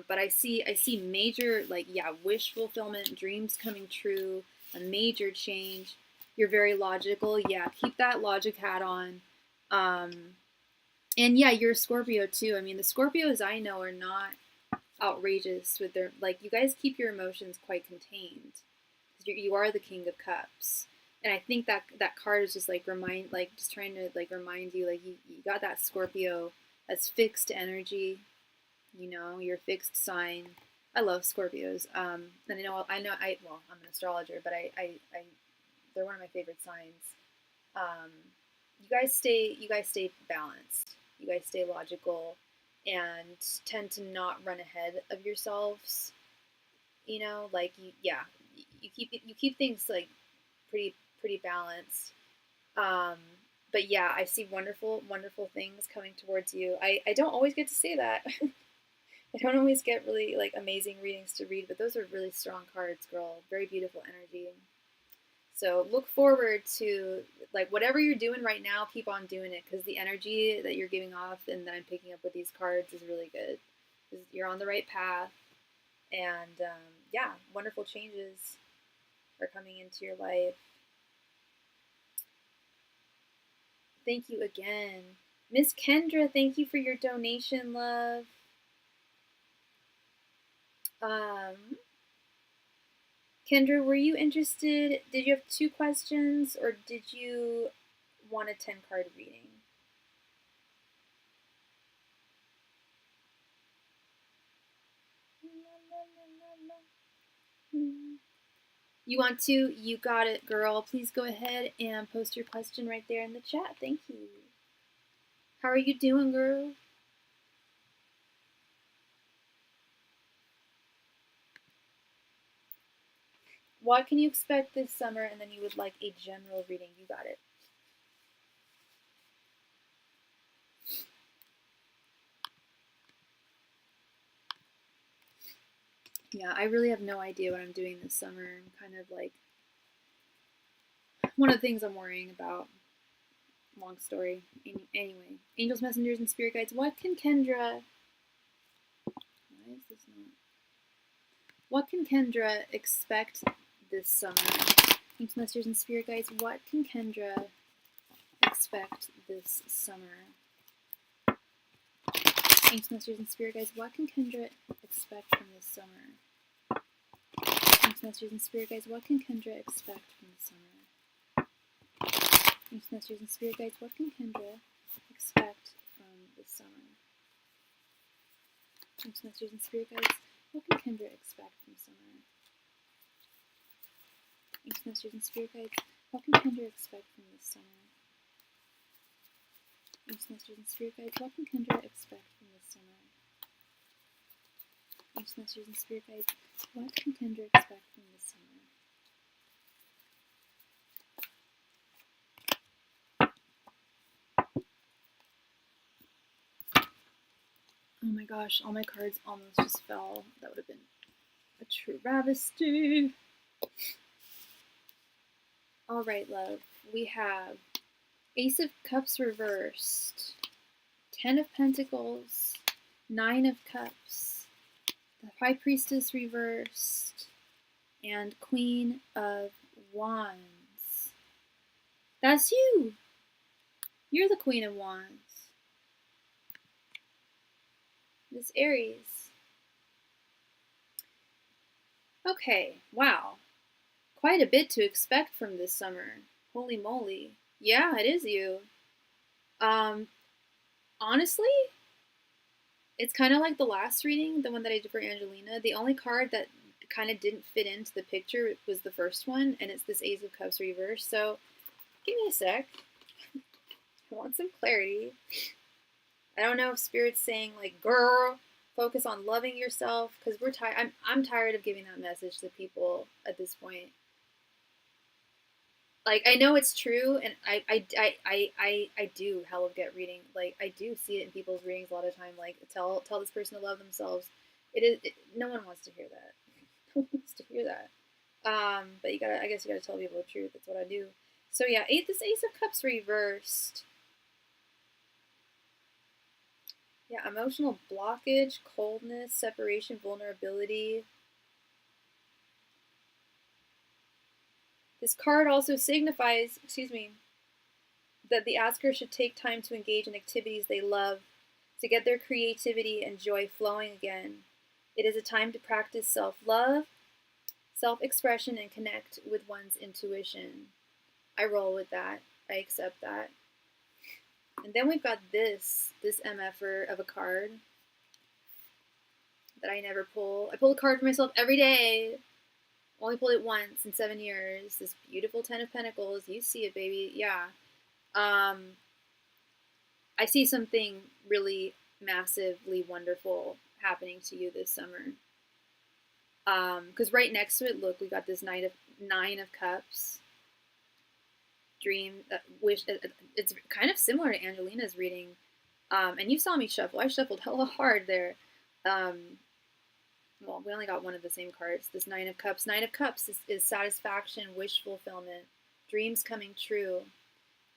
But I see major like wish fulfillment, dreams coming true, a major change. You're very logical. Yeah, keep that logic hat on. And yeah, you're a Scorpio too. I mean, the Scorpios I know are not outrageous with their, like, you guys keep your emotions quite contained. You are the King of Cups. And I think that card is just like just trying to like remind you, like you got that Scorpio that's fixed energy. Your fixed sign. I love Scorpios. And I'm an astrologer, but they're one of my favorite signs. You guys stay balanced. You guys stay logical and tend to not run ahead of yourselves. Like you keep things like pretty balanced. Um, but yeah, I see wonderful things coming towards you. I don't always get to say that. I don't always get really like amazing readings to read, but those are really strong cards, girl. Very beautiful energy. So look forward to like whatever you're doing right now, keep on doing it, because the energy that you're giving off and that I'm picking up with these cards is really good. You're on the right path, and wonderful changes are coming into your life. Thank you again. Miss Kendra, thank you for your donation, love. Kendra, were you interested? Did you have 2 questions, or did you want a 10-card reading? You want to? You got it, girl. Please go ahead and post your question right there in the chat. Thank you. How are you doing, girl? What can you expect this summer? And then you would like a general reading. You got it. Yeah, I really have no idea what I'm doing this summer. I'm kind of like, one of the things I'm worrying about. Long story. Anyway, angels, messengers, and spirit guides. What can Kendra... Why is this not... What can Kendra expect this summer? Angels, messengers, and spirit guides. What can Kendra expect this summer? Angels, messengers, and spirit guides. What can Kendra expect from this summer? Angels, messengers, and spirit guides. What can Kendra expect from this summer? Angels, messengers, and spirit guides. What can Kendra expect from this summer? Angels, messengers, and spirit guides. What can Kendra expect from summer? Angels, messengers, and spirit guides. What can Kendra expect from this summer? Angels, messengers, and spirit guides. What can Kendra expect from this summer? Angels, messengers, and spirit guides. What can Kendra expect from this summer? Oh my gosh, all my cards almost just fell. That would have been a travesty. Alright, love. We have Ace of Cups reversed, 10 of Pentacles, 9 of Cups, the High Priestess reversed, and Queen of Wands. That's you. You're the Queen of Wands. This Aries. Okay, wow. Quite a bit to expect from this summer. Holy moly. Yeah, it is you. Honestly, it's kind of like the last reading, the one that I did for Angelina. The only card that kind of didn't fit into the picture was the first one, and it's this Ace of Cups reverse. So, give me a sec. I want some clarity. I don't know if Spirit's saying, like, girl, focus on loving yourself, because we're tired. I'm tired of giving that message to people at this point. Like, I know it's true, and I do hell of get reading. Like, I do see it in people's readings a lot of time. Like, tell this person to love themselves. No one wants to hear that. No one wants to hear that. But I guess you gotta tell people the truth. That's what I do. So yeah, this Ace of Cups reversed. Yeah, emotional blockage, coldness, separation, vulnerability. This card also signifies, that the asker should take time to engage in activities they love to get their creativity and joy flowing again. It is a time to practice self-love, self-expression, and connect with one's intuition. I roll with that. I accept that. And then we've got this MFer of a card that I never pull. I pull a card for myself every day. Only pulled it once in 7 years. This beautiful Ten of Pentacles. You see it, baby. Yeah. I see something really massively wonderful happening to you this summer. Because right next to it, look, we got this Nine of Cups. Dream, wish. It's kind of similar to Angelina's reading. And you saw me shuffle. I shuffled hella hard there. Well, we only got one of the same cards. This Nine of Cups. Nine of Cups is satisfaction, wish fulfillment, dreams coming true.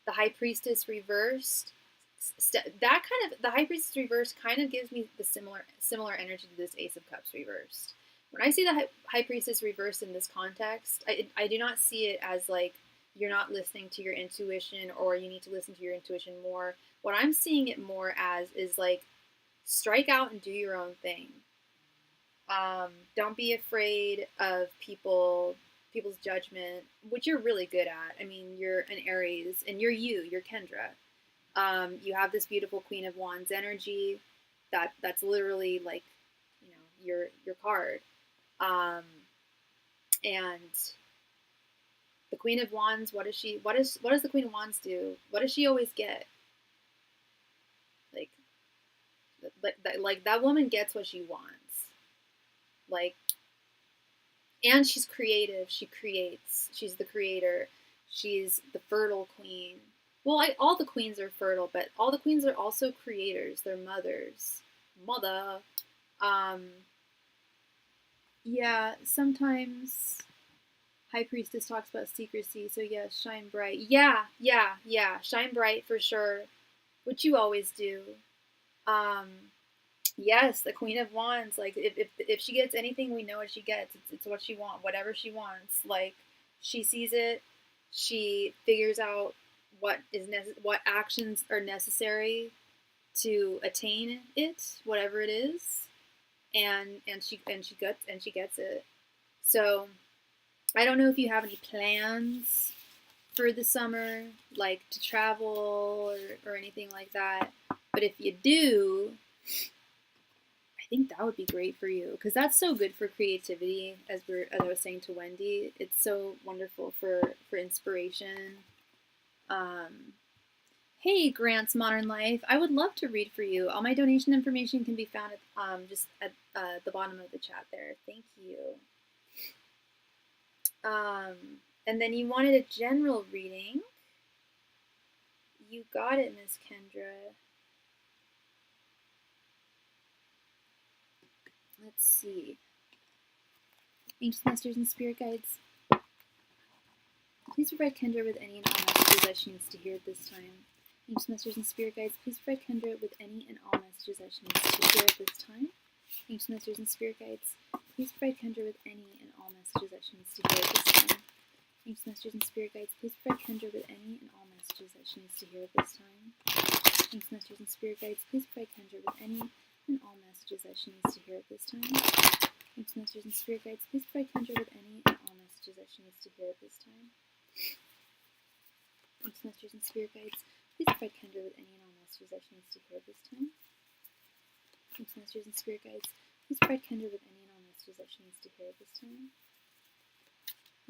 The High Priestess reversed. The High Priestess reversed kind of gives me the similar energy to this Ace of Cups reversed. When I see the High Priestess reversed in this context, I do not see it as like you're not listening to your intuition or you need to listen to your intuition more. What I'm seeing it more as is like strike out and do your own thing. Don't be afraid of people's judgment, which you're really good at. I mean, you're an Aries, and you're Kendra. You have this beautiful Queen of Wands energy. That's literally like, your card. And the Queen of Wands, what does the Queen of Wands do? What does she always get? Like that woman gets what she wants. Like, and she's creative. She creates. She's the creator. She's the fertile queen. Well, all the queens are fertile, but all the queens are also creators. They're mothers. Mother. Yeah, sometimes High Priestess talks about secrecy, so yeah, shine bright. Yeah, shine bright for sure, which you always do. Yes, the Queen of Wands, like, if she gets anything, we know what she gets. It's what she wants, whatever she wants. Like, she sees it, she figures out what actions are necessary to attain it, whatever it is, and she gets it. So, I don't know if you have any plans for the summer, like to travel or anything like that. But if you do, I think that would be great for you, because that's so good for creativity. As I was saying to Wendy, it's so wonderful for inspiration. Hey, Grant's Modern Life, I would love to read for you. All my donation information can be found at just at the bottom of the chat there. Thank you. And then you wanted a general reading. You got it, Miss Kendra. Let's see. Angels, Masters, and Spirit Guides. Please provide Kendra with any and all messages that she needs to hear at this time. Angels, Masters, and Spirit Guides, please provide Kendra with any and all messages that she needs to hear at this time. Angels, Masters, and Spirit Guides, please provide Kendra with any and all messages that she needs to hear at this time. Thanks, masters and spirit guides. Please provide Kendra with any and all messages that she needs to hear at this time. Thanks, masters and spirit guides. Please provide Kendra with any and all messages that she needs to hear at this time. Thanks, masters and spirit guides. Please provide Kendra with any and all messages that she needs to hear at this time. Thanks, masters and spirit guides. Please provide Kendra with any and all messages that she needs to hear at this time. Thanks, masters and spirit guides. Please provide Kendra with any and all messages that she needs to hear at this time.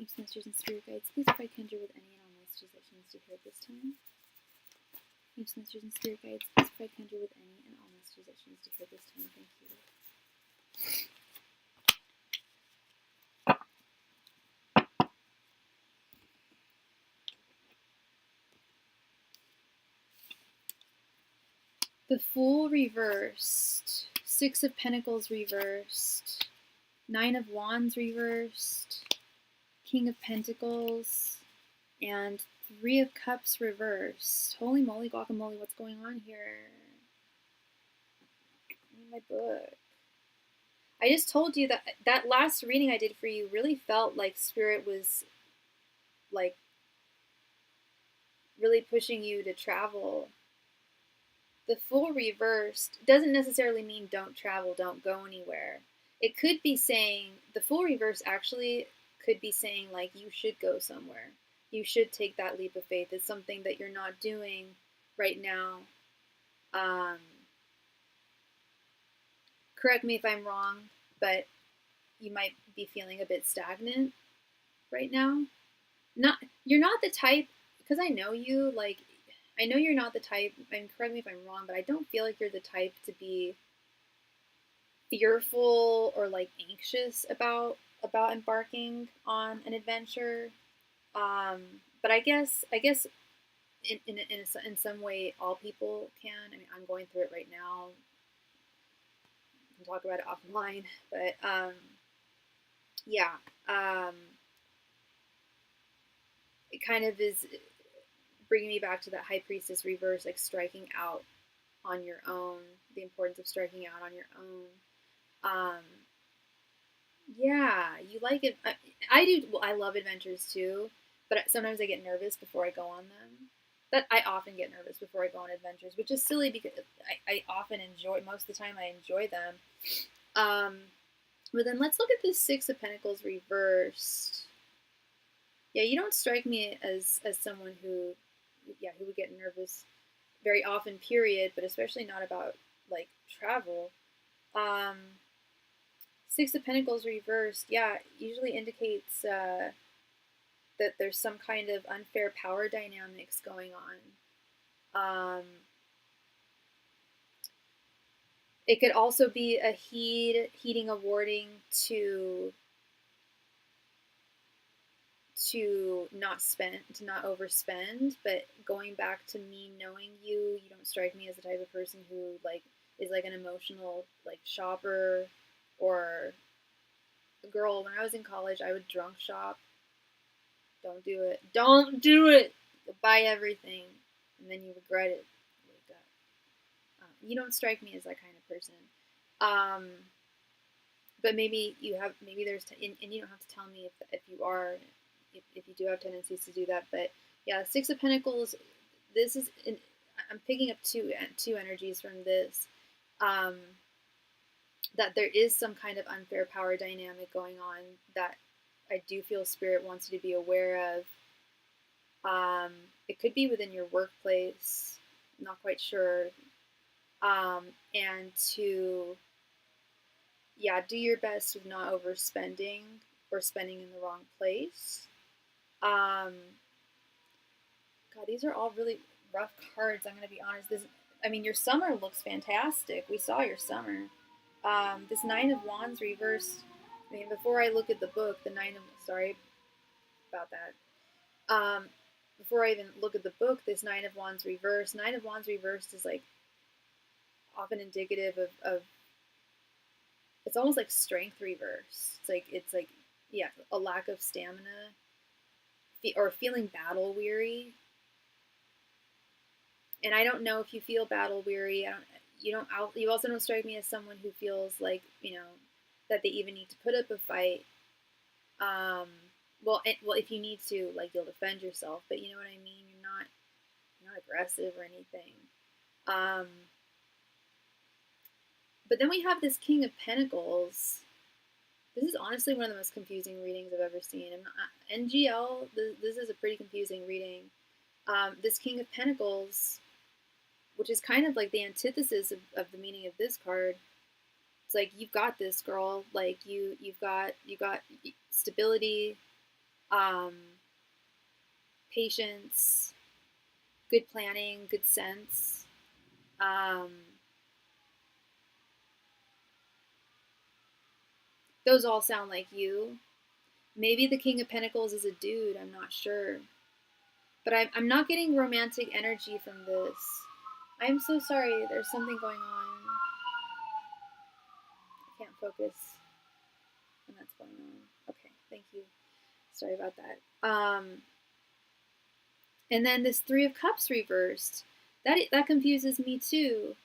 Thanks, masters and spirit guides. Please provide Kendra with any and all messages that she needs to hear at this time. Thanks, masters and spirit guides. Please provide Kendra with any and all messages that she needs to hear at this time. Thank you. The Fool reversed. Six of Pentacles reversed. Nine of Wands reversed. King of Pentacles. And Three of Cups reversed. Holy moly, guacamole, what's going on here? I need my book. I just told you that that last reading I did for you really felt like Spirit was like really pushing you to travel. The Fool reversed doesn't necessarily mean don't travel, don't go anywhere. It could be saying, the Fool reverse actually could be saying like you should go somewhere. You should take that leap of faith. It's something that you're not doing right now. Correct me if I'm wrong, but you might be feeling a bit stagnant right now. You're not the type, because I know you, like, I know you're not the type, and correct me if I'm wrong, but I don't feel like you're the type to be fearful or like anxious about embarking on an adventure. But I guess in some way all people can. I mean, I'm going through it right now. We can talk about it offline, but yeah, it kind of is bringing me back to that High Priestess reverse, like striking out on your own, the importance of striking out on your own. Yeah, you like it. I do. Well, I love adventures too, but sometimes I get nervous before I go on them. That I often get nervous before I go on adventures, which is silly because I often enjoy, most of the time I enjoy them. But then let's look at this Six of Pentacles reversed. Yeah, you don't strike me as someone who would get nervous very often, period, but especially not about like travel. Six of Pentacles reversed, yeah, usually indicates that there's some kind of unfair power dynamics going on. It could also be a heeding a warning to not overspend, but going back to me knowing you don't strike me as the type of person who like is like an emotional like shopper. Or a girl, when I was in college, I would drunk shop. Don't do it. Don't do it! You'll buy everything, and then you regret it. Wake up. You don't strike me as that kind of person. But maybe there's, and you don't have to tell me if you are, if you do have tendencies to do that. But yeah, Six of Pentacles, this is, I'm picking up two energies from this. That there is some kind of unfair power dynamic going on that I do feel Spirit wants you to be aware of. It could be within your workplace, I'm not quite sure. And to, do your best with not overspending or spending in the wrong place. God, these are all really rough cards, I'm going to be honest. Your summer looks fantastic. We saw your summer. This Nine of Wands reversed, before I look at the book, sorry about that. Before I even look at the book, this Nine of Wands reversed is like often indicative of it's almost like strength reverse. It's like a lack of stamina or feeling battle weary. And I don't know if you feel battle weary. You also don't strike me as someone who feels like, that they even need to put up a fight. Well, if you need to, like, you'll defend yourself, but you know what I mean. You're not aggressive or anything. But then we have this King of Pentacles. This is honestly one of the most confusing readings I've ever seen. NGL, this is a pretty confusing reading. This King of Pentacles, which is kind of like the antithesis of the meaning of this card. It's like, you've got this, girl. Like, you've got stability, patience, good planning, good sense. Those all sound like you. Maybe the King of Pentacles is a dude, I'm not sure. But I'm not getting romantic energy from this. I'm so sorry, there's something going on. I can't focus when that's going on. Okay, thank you. Sorry about that. And then this Three of Cups reversed. That confuses me too.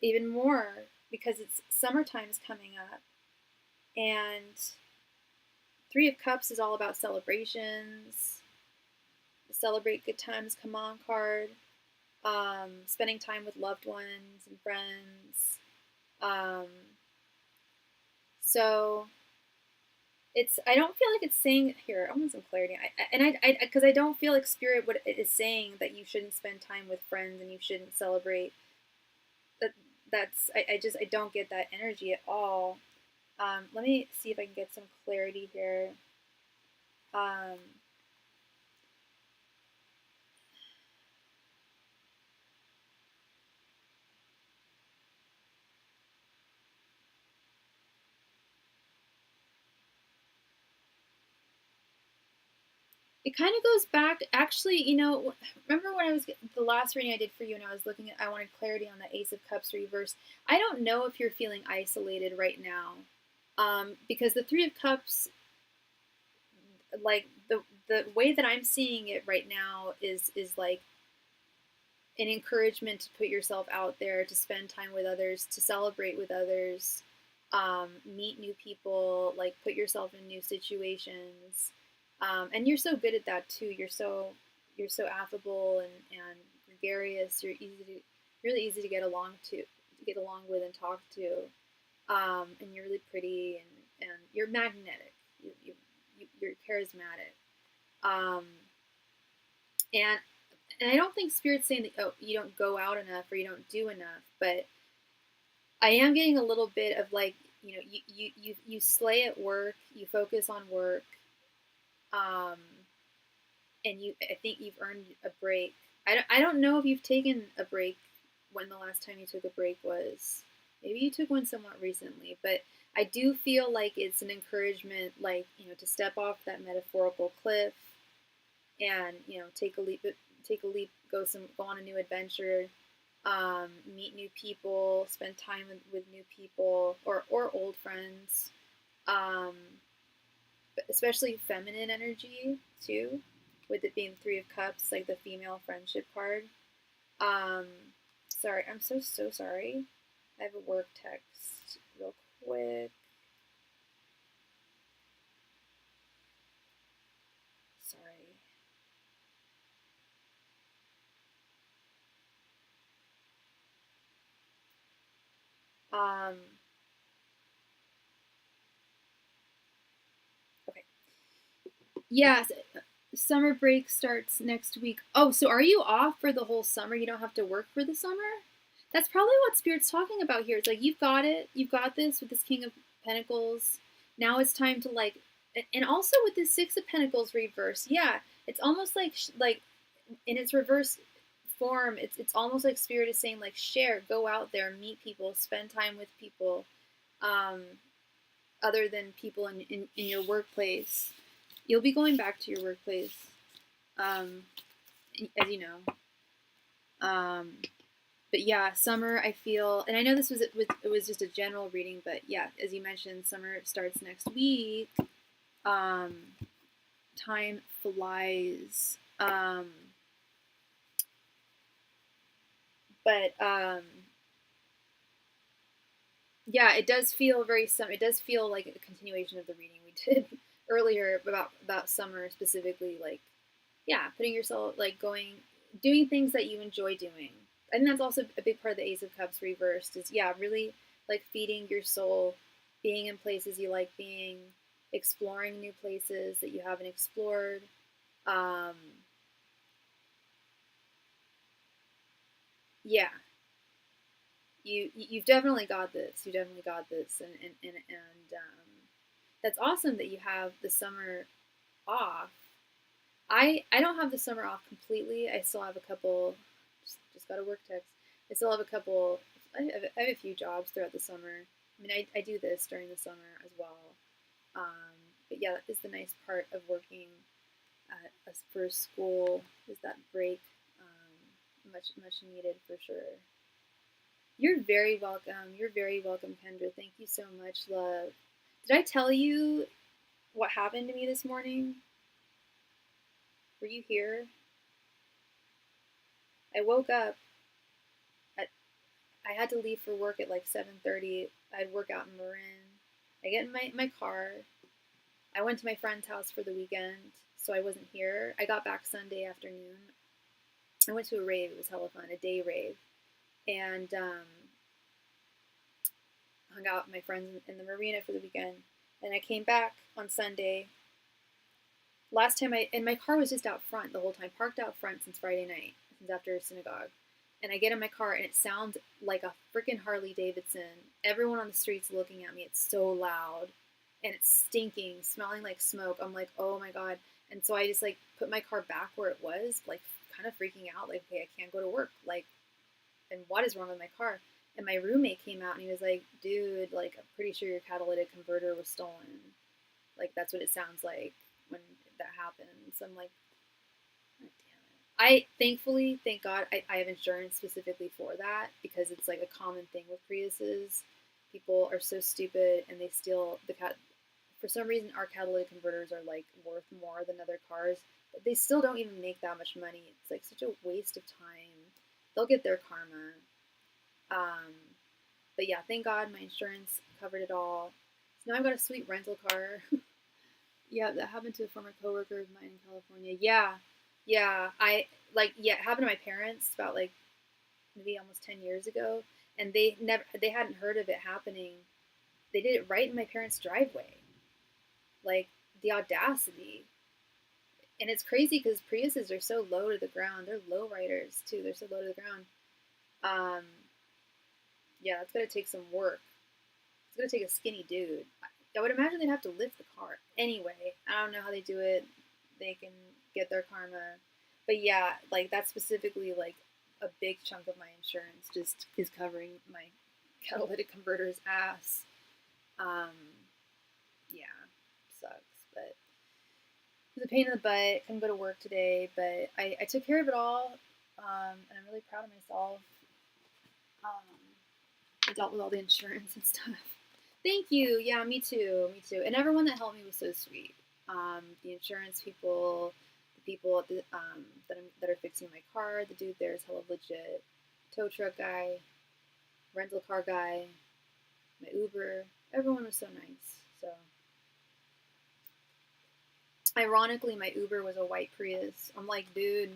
Even more, because it's summertime's coming up. And Three of Cups is all about celebrations. Celebrate good times, come on card. Spending time with loved ones and friends. So I don't feel like it's saying here. I want some clarity. Because I don't feel like Spirit it is saying that you shouldn't spend time with friends and you shouldn't celebrate. I don't get that energy at all. Let me see if I can get some clarity here. It kind of goes back, actually, remember when the last reading I did for you and I wanted clarity on the Ace of Cups reverse. I don't know if you're feeling isolated right now. Because the Three of Cups, like the way that I'm seeing it right now is like an encouragement to put yourself out there, to spend time with others, to celebrate with others, meet new people, like put yourself in new situations. And you're so good at that too. You're so affable and gregarious. You're really easy to get along with and talk to. And you're really pretty and you're magnetic. You're charismatic. And I don't think Spirit's saying that you don't go out enough or you don't do enough, but I am getting a little bit of like, you slay at work, you focus on work, and I think you've earned a break. I don't know if you've taken a break, when the last time you took a break was. Maybe you took one somewhat recently, but I do feel like it's an encouragement, like, to step off that metaphorical cliff and, take a leap, go on a new adventure, meet new people, spend time with new people or old friends, especially feminine energy too, with it being Three of Cups, like the female friendship card. Sorry, I'm so sorry. I have a work text real quick. Sorry. Okay. Yes, summer break starts next week. Oh, so are you off for the whole summer? You don't have to work for the summer? That's probably what Spirit's talking about here. It's like, you've got it. You've got this with this King of Pentacles. Now it's time to, like, and also with this Six of Pentacles reverse. Yeah, it's almost like in its reverse form, it's almost like Spirit is saying, like, share, go out there, meet people, spend time with people, other than people in your workplace. You'll be going back to your workplace, as you know. But yeah, summer, I feel, and I know it was just a general reading, but yeah, as you mentioned, summer starts next week. Time flies. But Yeah, it does feel very it does feel like a continuation of the reading we did earlier about summer specifically. Like, yeah, putting yourself like doing things that you enjoy doing. I think that's also a big part of the Ace of Cups reversed is, yeah, really like feeding your soul, being in places you like being, exploring new places that you haven't explored. Um, yeah, you've definitely got this. You definitely got this, and that's awesome that you have the summer off. I don't have the summer off completely. I still have a couple. Just got a work text. I still have a couple. I have a few jobs throughout the summer. I mean, I do this during the summer as well. But yeah, that is the nice part of working at a first school is that break. Much needed for sure. You're very welcome. You're very welcome, Kendra. Thank you so much, love. Did I tell you what happened to me this morning? Were you here? I woke up. At, I had to leave for work at like 7:30. I'd work out in Marin. I get in my car. I went to my friend's house for the weekend, so I wasn't here. I got back Sunday afternoon. I went to a rave. It was hella fun, a day rave, and hung out with my friends in the marina for the weekend. And I came back on Sunday. Last time and my car was just out front the whole time, parked out front since Friday night, since after synagogue. And I get in my car and it sounds like a freaking Harley Davidson. Everyone on the street's looking at me. It's so loud and it's stinking, smelling like smoke. I'm like, oh my God. And so I just like put my car back where it was, like kind of freaking out, like, okay, I can't go to work. Like, and what is wrong with my car? And my roommate came out and he was like, dude, like, I'm pretty sure your catalytic converter was stolen. Like, that's what it sounds like when that happens. I'm like, oh, damn it. I thankfully, thank God, I have insurance specifically for that because it's like a common thing with Priuses. People are so stupid and they steal the cat. For some reason, our catalytic converters are like worth more than other cars, but they still don't even make that much money. It's like such a waste of time. They'll get their karma. Um, but yeah, thank God my insurance covered it all. So now I've got a sweet rental car. Yeah, that happened to a former coworker of mine in California. Yeah, yeah. It happened to my parents about like maybe almost 10 years ago, and they hadn't heard of it happening. They did it right in my parents' driveway. Like the audacity, and it's crazy because Priuses are so low to the ground. They're low riders too. They're so low to the ground. Um, yeah, that's gonna take some work. It's gonna take a skinny dude. I would imagine they'd have to lift the car anyway. I don't know how they do it. They can get their karma, but yeah, like that's specifically like a big chunk of my insurance just is covering my catalytic converter's ass. Um, yeah, sucks, but it was a pain in the butt. Couldn't go to work today, but I took care of it all, and I'm really proud of myself. I dealt with all the insurance and stuff. Thank you. Yeah, me too. Me too. And everyone that helped me was so sweet. The insurance people, the people at that are fixing my car. The dude there is hella legit. Tow truck guy, rental car guy, my Uber. Everyone was so nice. So, ironically, my Uber was a white Prius. I'm like, dude,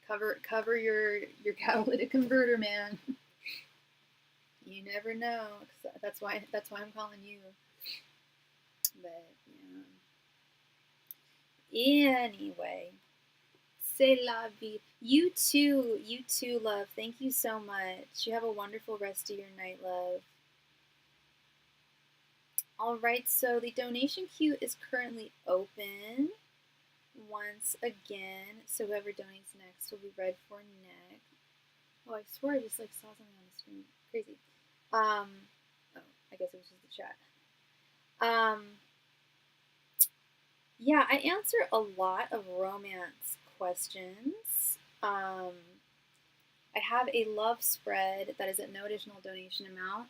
cover your catalytic converter, man. You never know. That's why I'm calling you. But yeah. Anyway, c'est la vie. You too, love. Thank you so much. You have a wonderful rest of your night, love. All right, so the donation queue is currently open once again. So whoever donates next will be read for next. Oh, I swear I just like saw something on the screen. Crazy. Oh, I guess it was just the chat. Yeah, I answer a lot of romance questions. I have a love spread that is at no additional donation amount.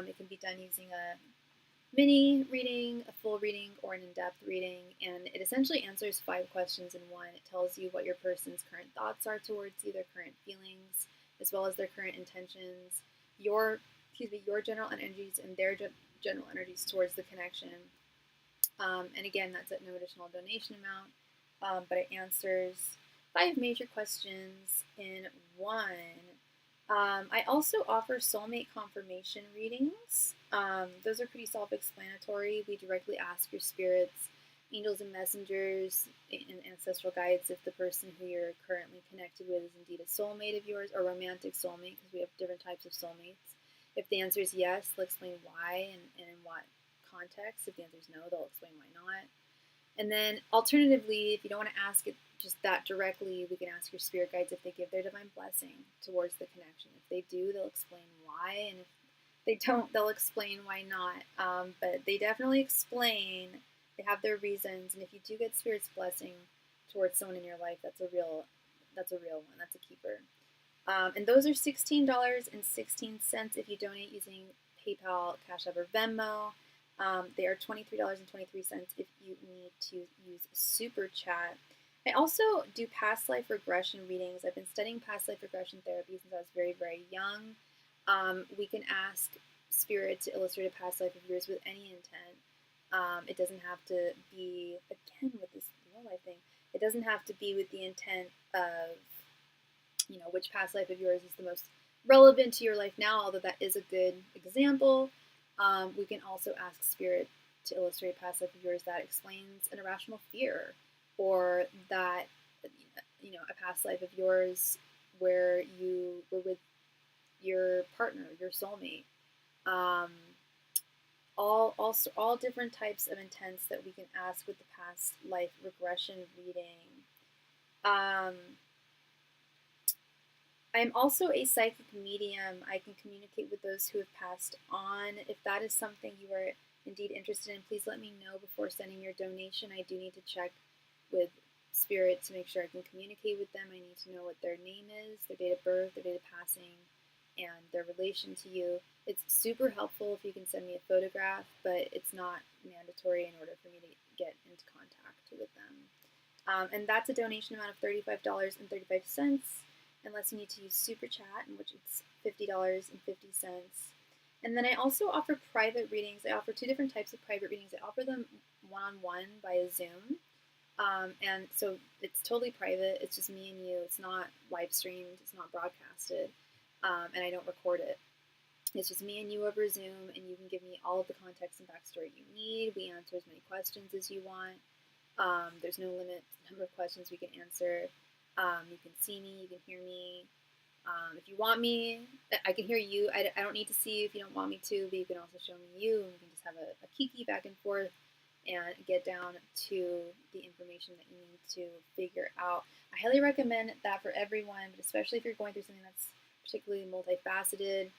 It can be done using a mini reading, a full reading, or an in-depth reading, and it essentially answers 5 questions in one. It tells you what your person's current thoughts are towards you, their current feelings, as well as their current intentions, your excuse me, your general energies and their general energies towards the connection. And again, that's at no additional donation amount, but it answers 5 major questions in one. I also offer soulmate confirmation readings. Those are pretty self-explanatory. We directly ask your spirits, angels and messengers, and ancestral guides if the person who you're currently connected with is indeed a soulmate of yours, or romantic soulmate, because we have different types of soulmates. If the answer is yes, they'll explain why and in what context. If the answer is no, they'll explain why not. And then alternatively, if you don't want to ask it just that directly, we can ask your spirit guides if they give their divine blessing towards the connection. If they do, they'll explain why, and if they don't, they'll explain why not. But they definitely explain. They have their reasons, and if you do get spirit's blessing towards someone in your life, that's a real one. That's a keeper. And those are $16.16 if you donate using PayPal, Cashapp, or Venmo. They are $23.23 if you need to use SuperChat. I also do past life regression readings. I've been studying past life regression therapy since I was very, very young. We can ask spirit to illustrate a past life of yours with any intent. It doesn't have to be, again, with this real life thing, it doesn't have to be with the intent of, which past life of yours is the most relevant to your life now, although that is a good example. We can also ask spirit to illustrate a past life of yours that explains an irrational fear, or that, a past life of yours where you were with your partner, your soulmate. All different types of intents that we can ask with the past life regression reading. I'm also a psychic medium. I can communicate with those who have passed on. If that is something you are indeed interested in, please let me know before sending your donation. I do need to check with spirit to make sure I can communicate with them. I need to know what their name is, their date of birth, their date of passing, and their relation to you. It's super helpful if you can send me a photograph, but it's not mandatory in order for me to get into contact with them. And that's a donation amount of $35.35, unless you need to use SuperChat, in which it's $50.50. And then I also offer private readings. I offer 2 different types of private readings. I offer them one-on-one via Zoom. And so it's totally private. It's just me and you. It's not live streamed. It's not broadcasted. And I don't record it. It's just me and you over Zoom, and you can give me all of the context and backstory you need. We answer as many questions as you want. There's no limit to the number of questions we can answer. You can see me, you can hear me. If you want me, I can hear you. I don't need to see you if you don't want me to, but you can also show me you, and we can just have a kiki back and forth and get down to the information that you need to figure out. I highly recommend that for everyone, but especially if you're going through something that's particularly multifaceted.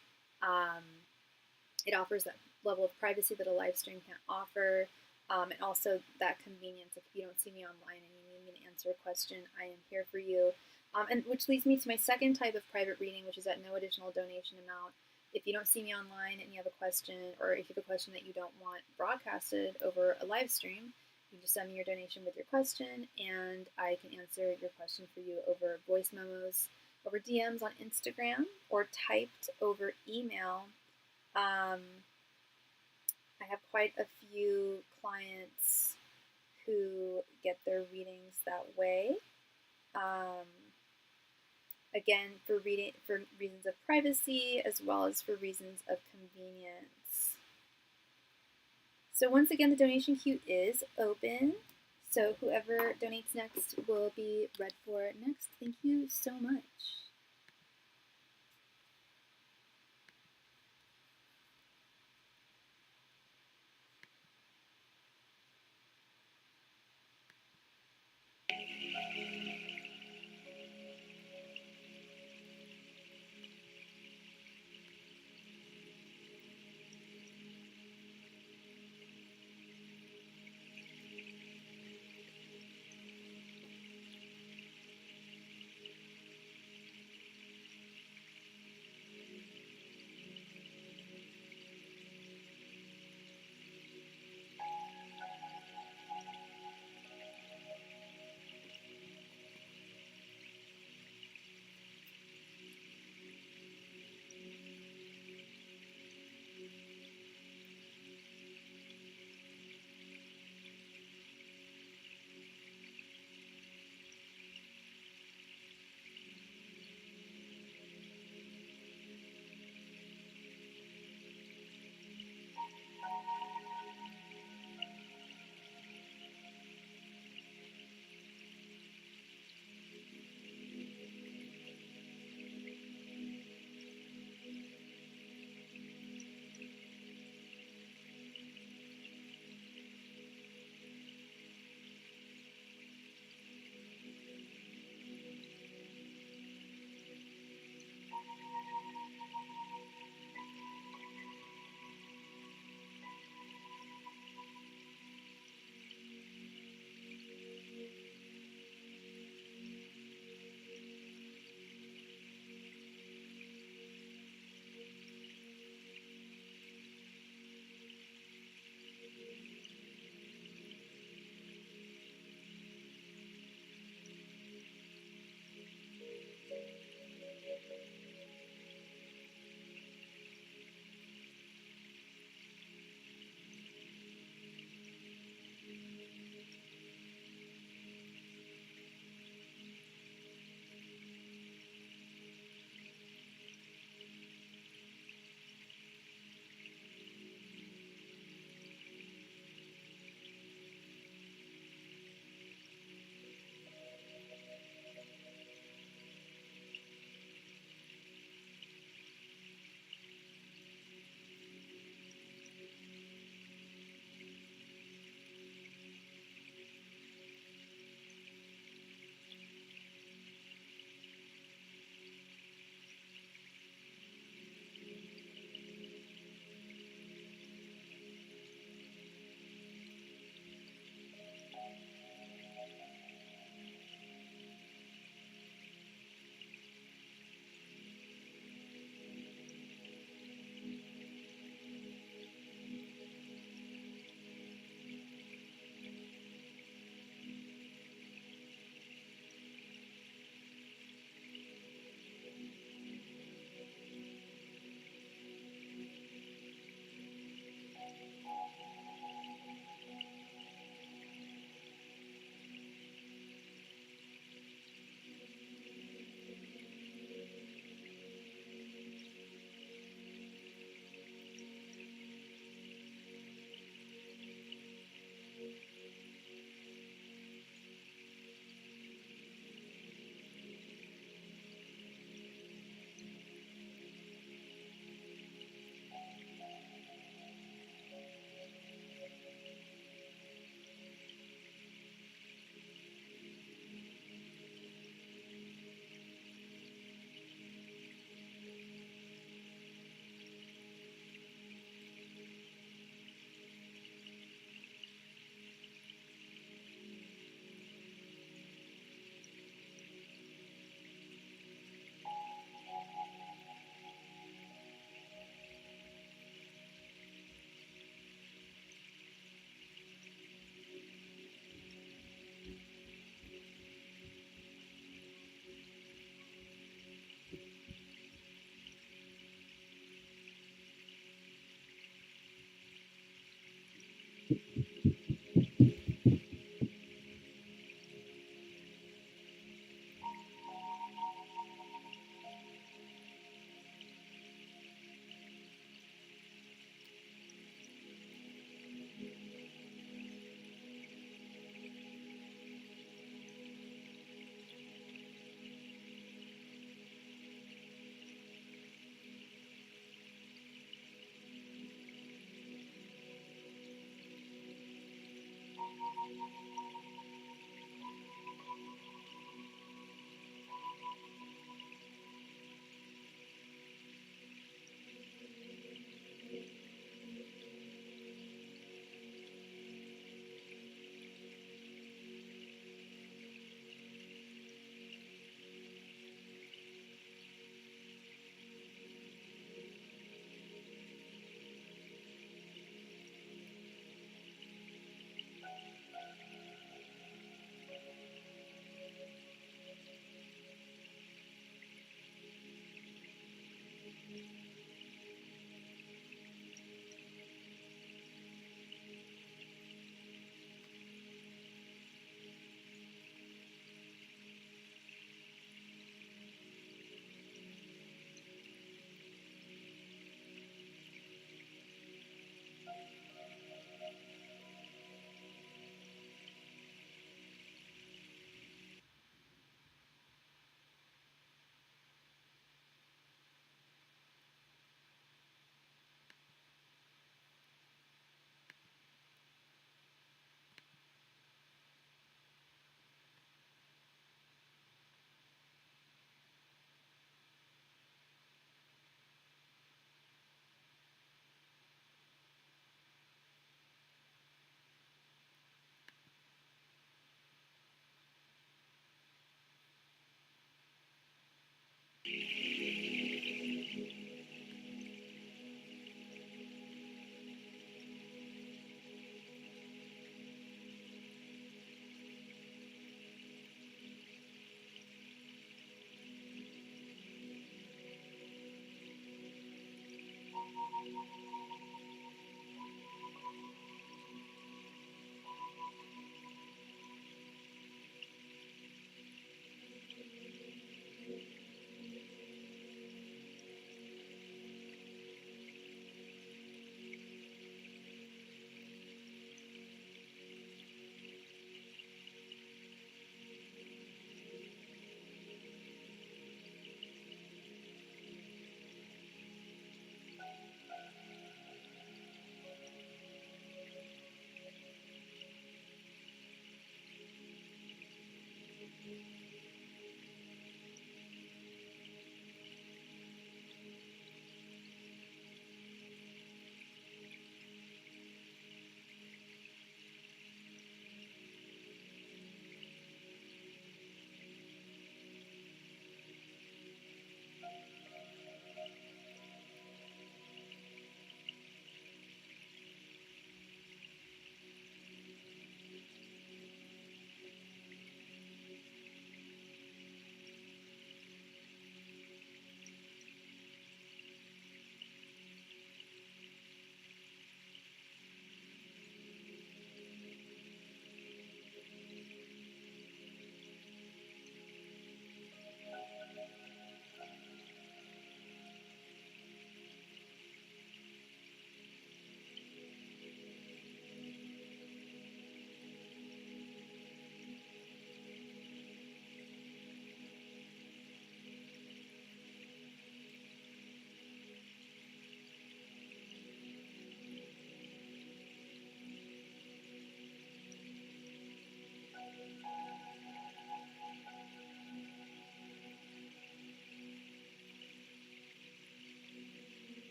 It offers that level of privacy that a live stream can't offer. And also that convenience. If you don't see me online and you need me to answer a question, I am here for you. And which leads me to my second type of private reading, which is at no additional donation amount. If you don't see me online and you have a question, or if you have a question that you don't want broadcasted over a live stream, you can just send me your donation with your question, and I can answer your question for you over voice memos, over DMs on Instagram, or typed over email. I have quite a few clients who get their readings that way. Again, for reasons of privacy, as well as for reasons of convenience. So once again, the donation queue is open. So whoever donates next will be read for next. Thank you so much.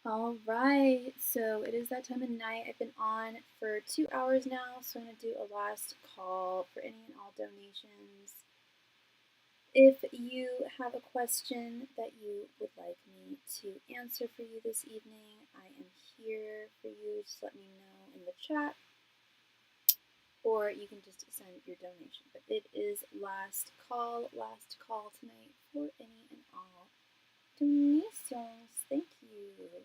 All right, so it is that time of night. I've been on for 2 hours now, so I'm going to do a last call for any and all donations. If you have a question that you would like me to answer for you this evening, I am here for you. Just let me know in the chat, or you can just send your donation. But it is last call tonight for any and all donations. Thank you.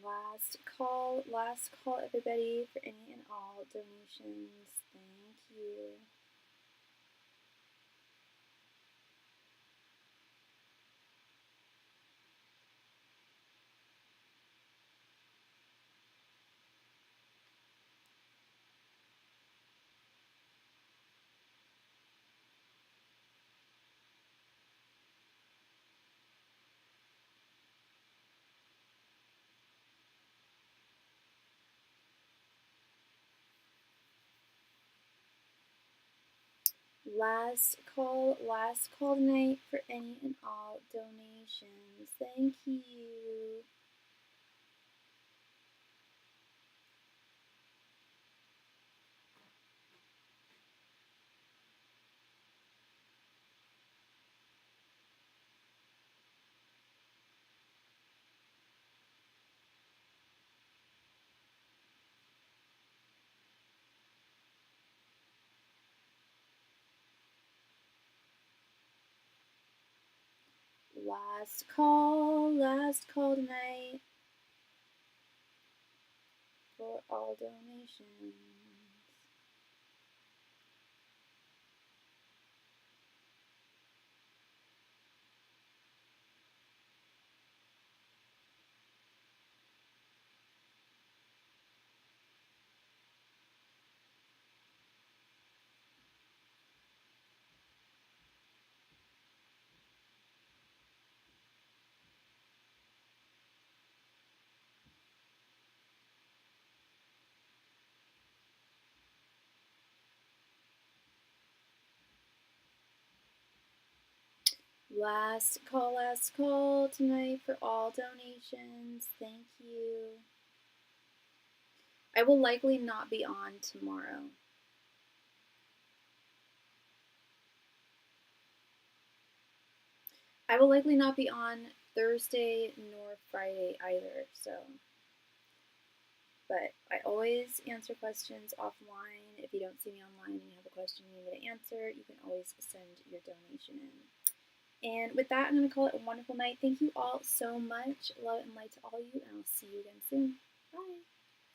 Last call, everybody, for any and all donations. Thank you. Last call tonight for any and all donations. Thank you. Last call tonight for all donations. Last call tonight for all donations. Thank you. I will likely not be on tomorrow. I will likely not be on Thursday nor Friday either, so. But I always answer questions offline. If you don't see me online and you have a question you need me to answer, you can always send your donation in. And with that, I'm going to call it a wonderful night. Thank you all so much. Love and light to all of you, and I'll see you again soon. Bye.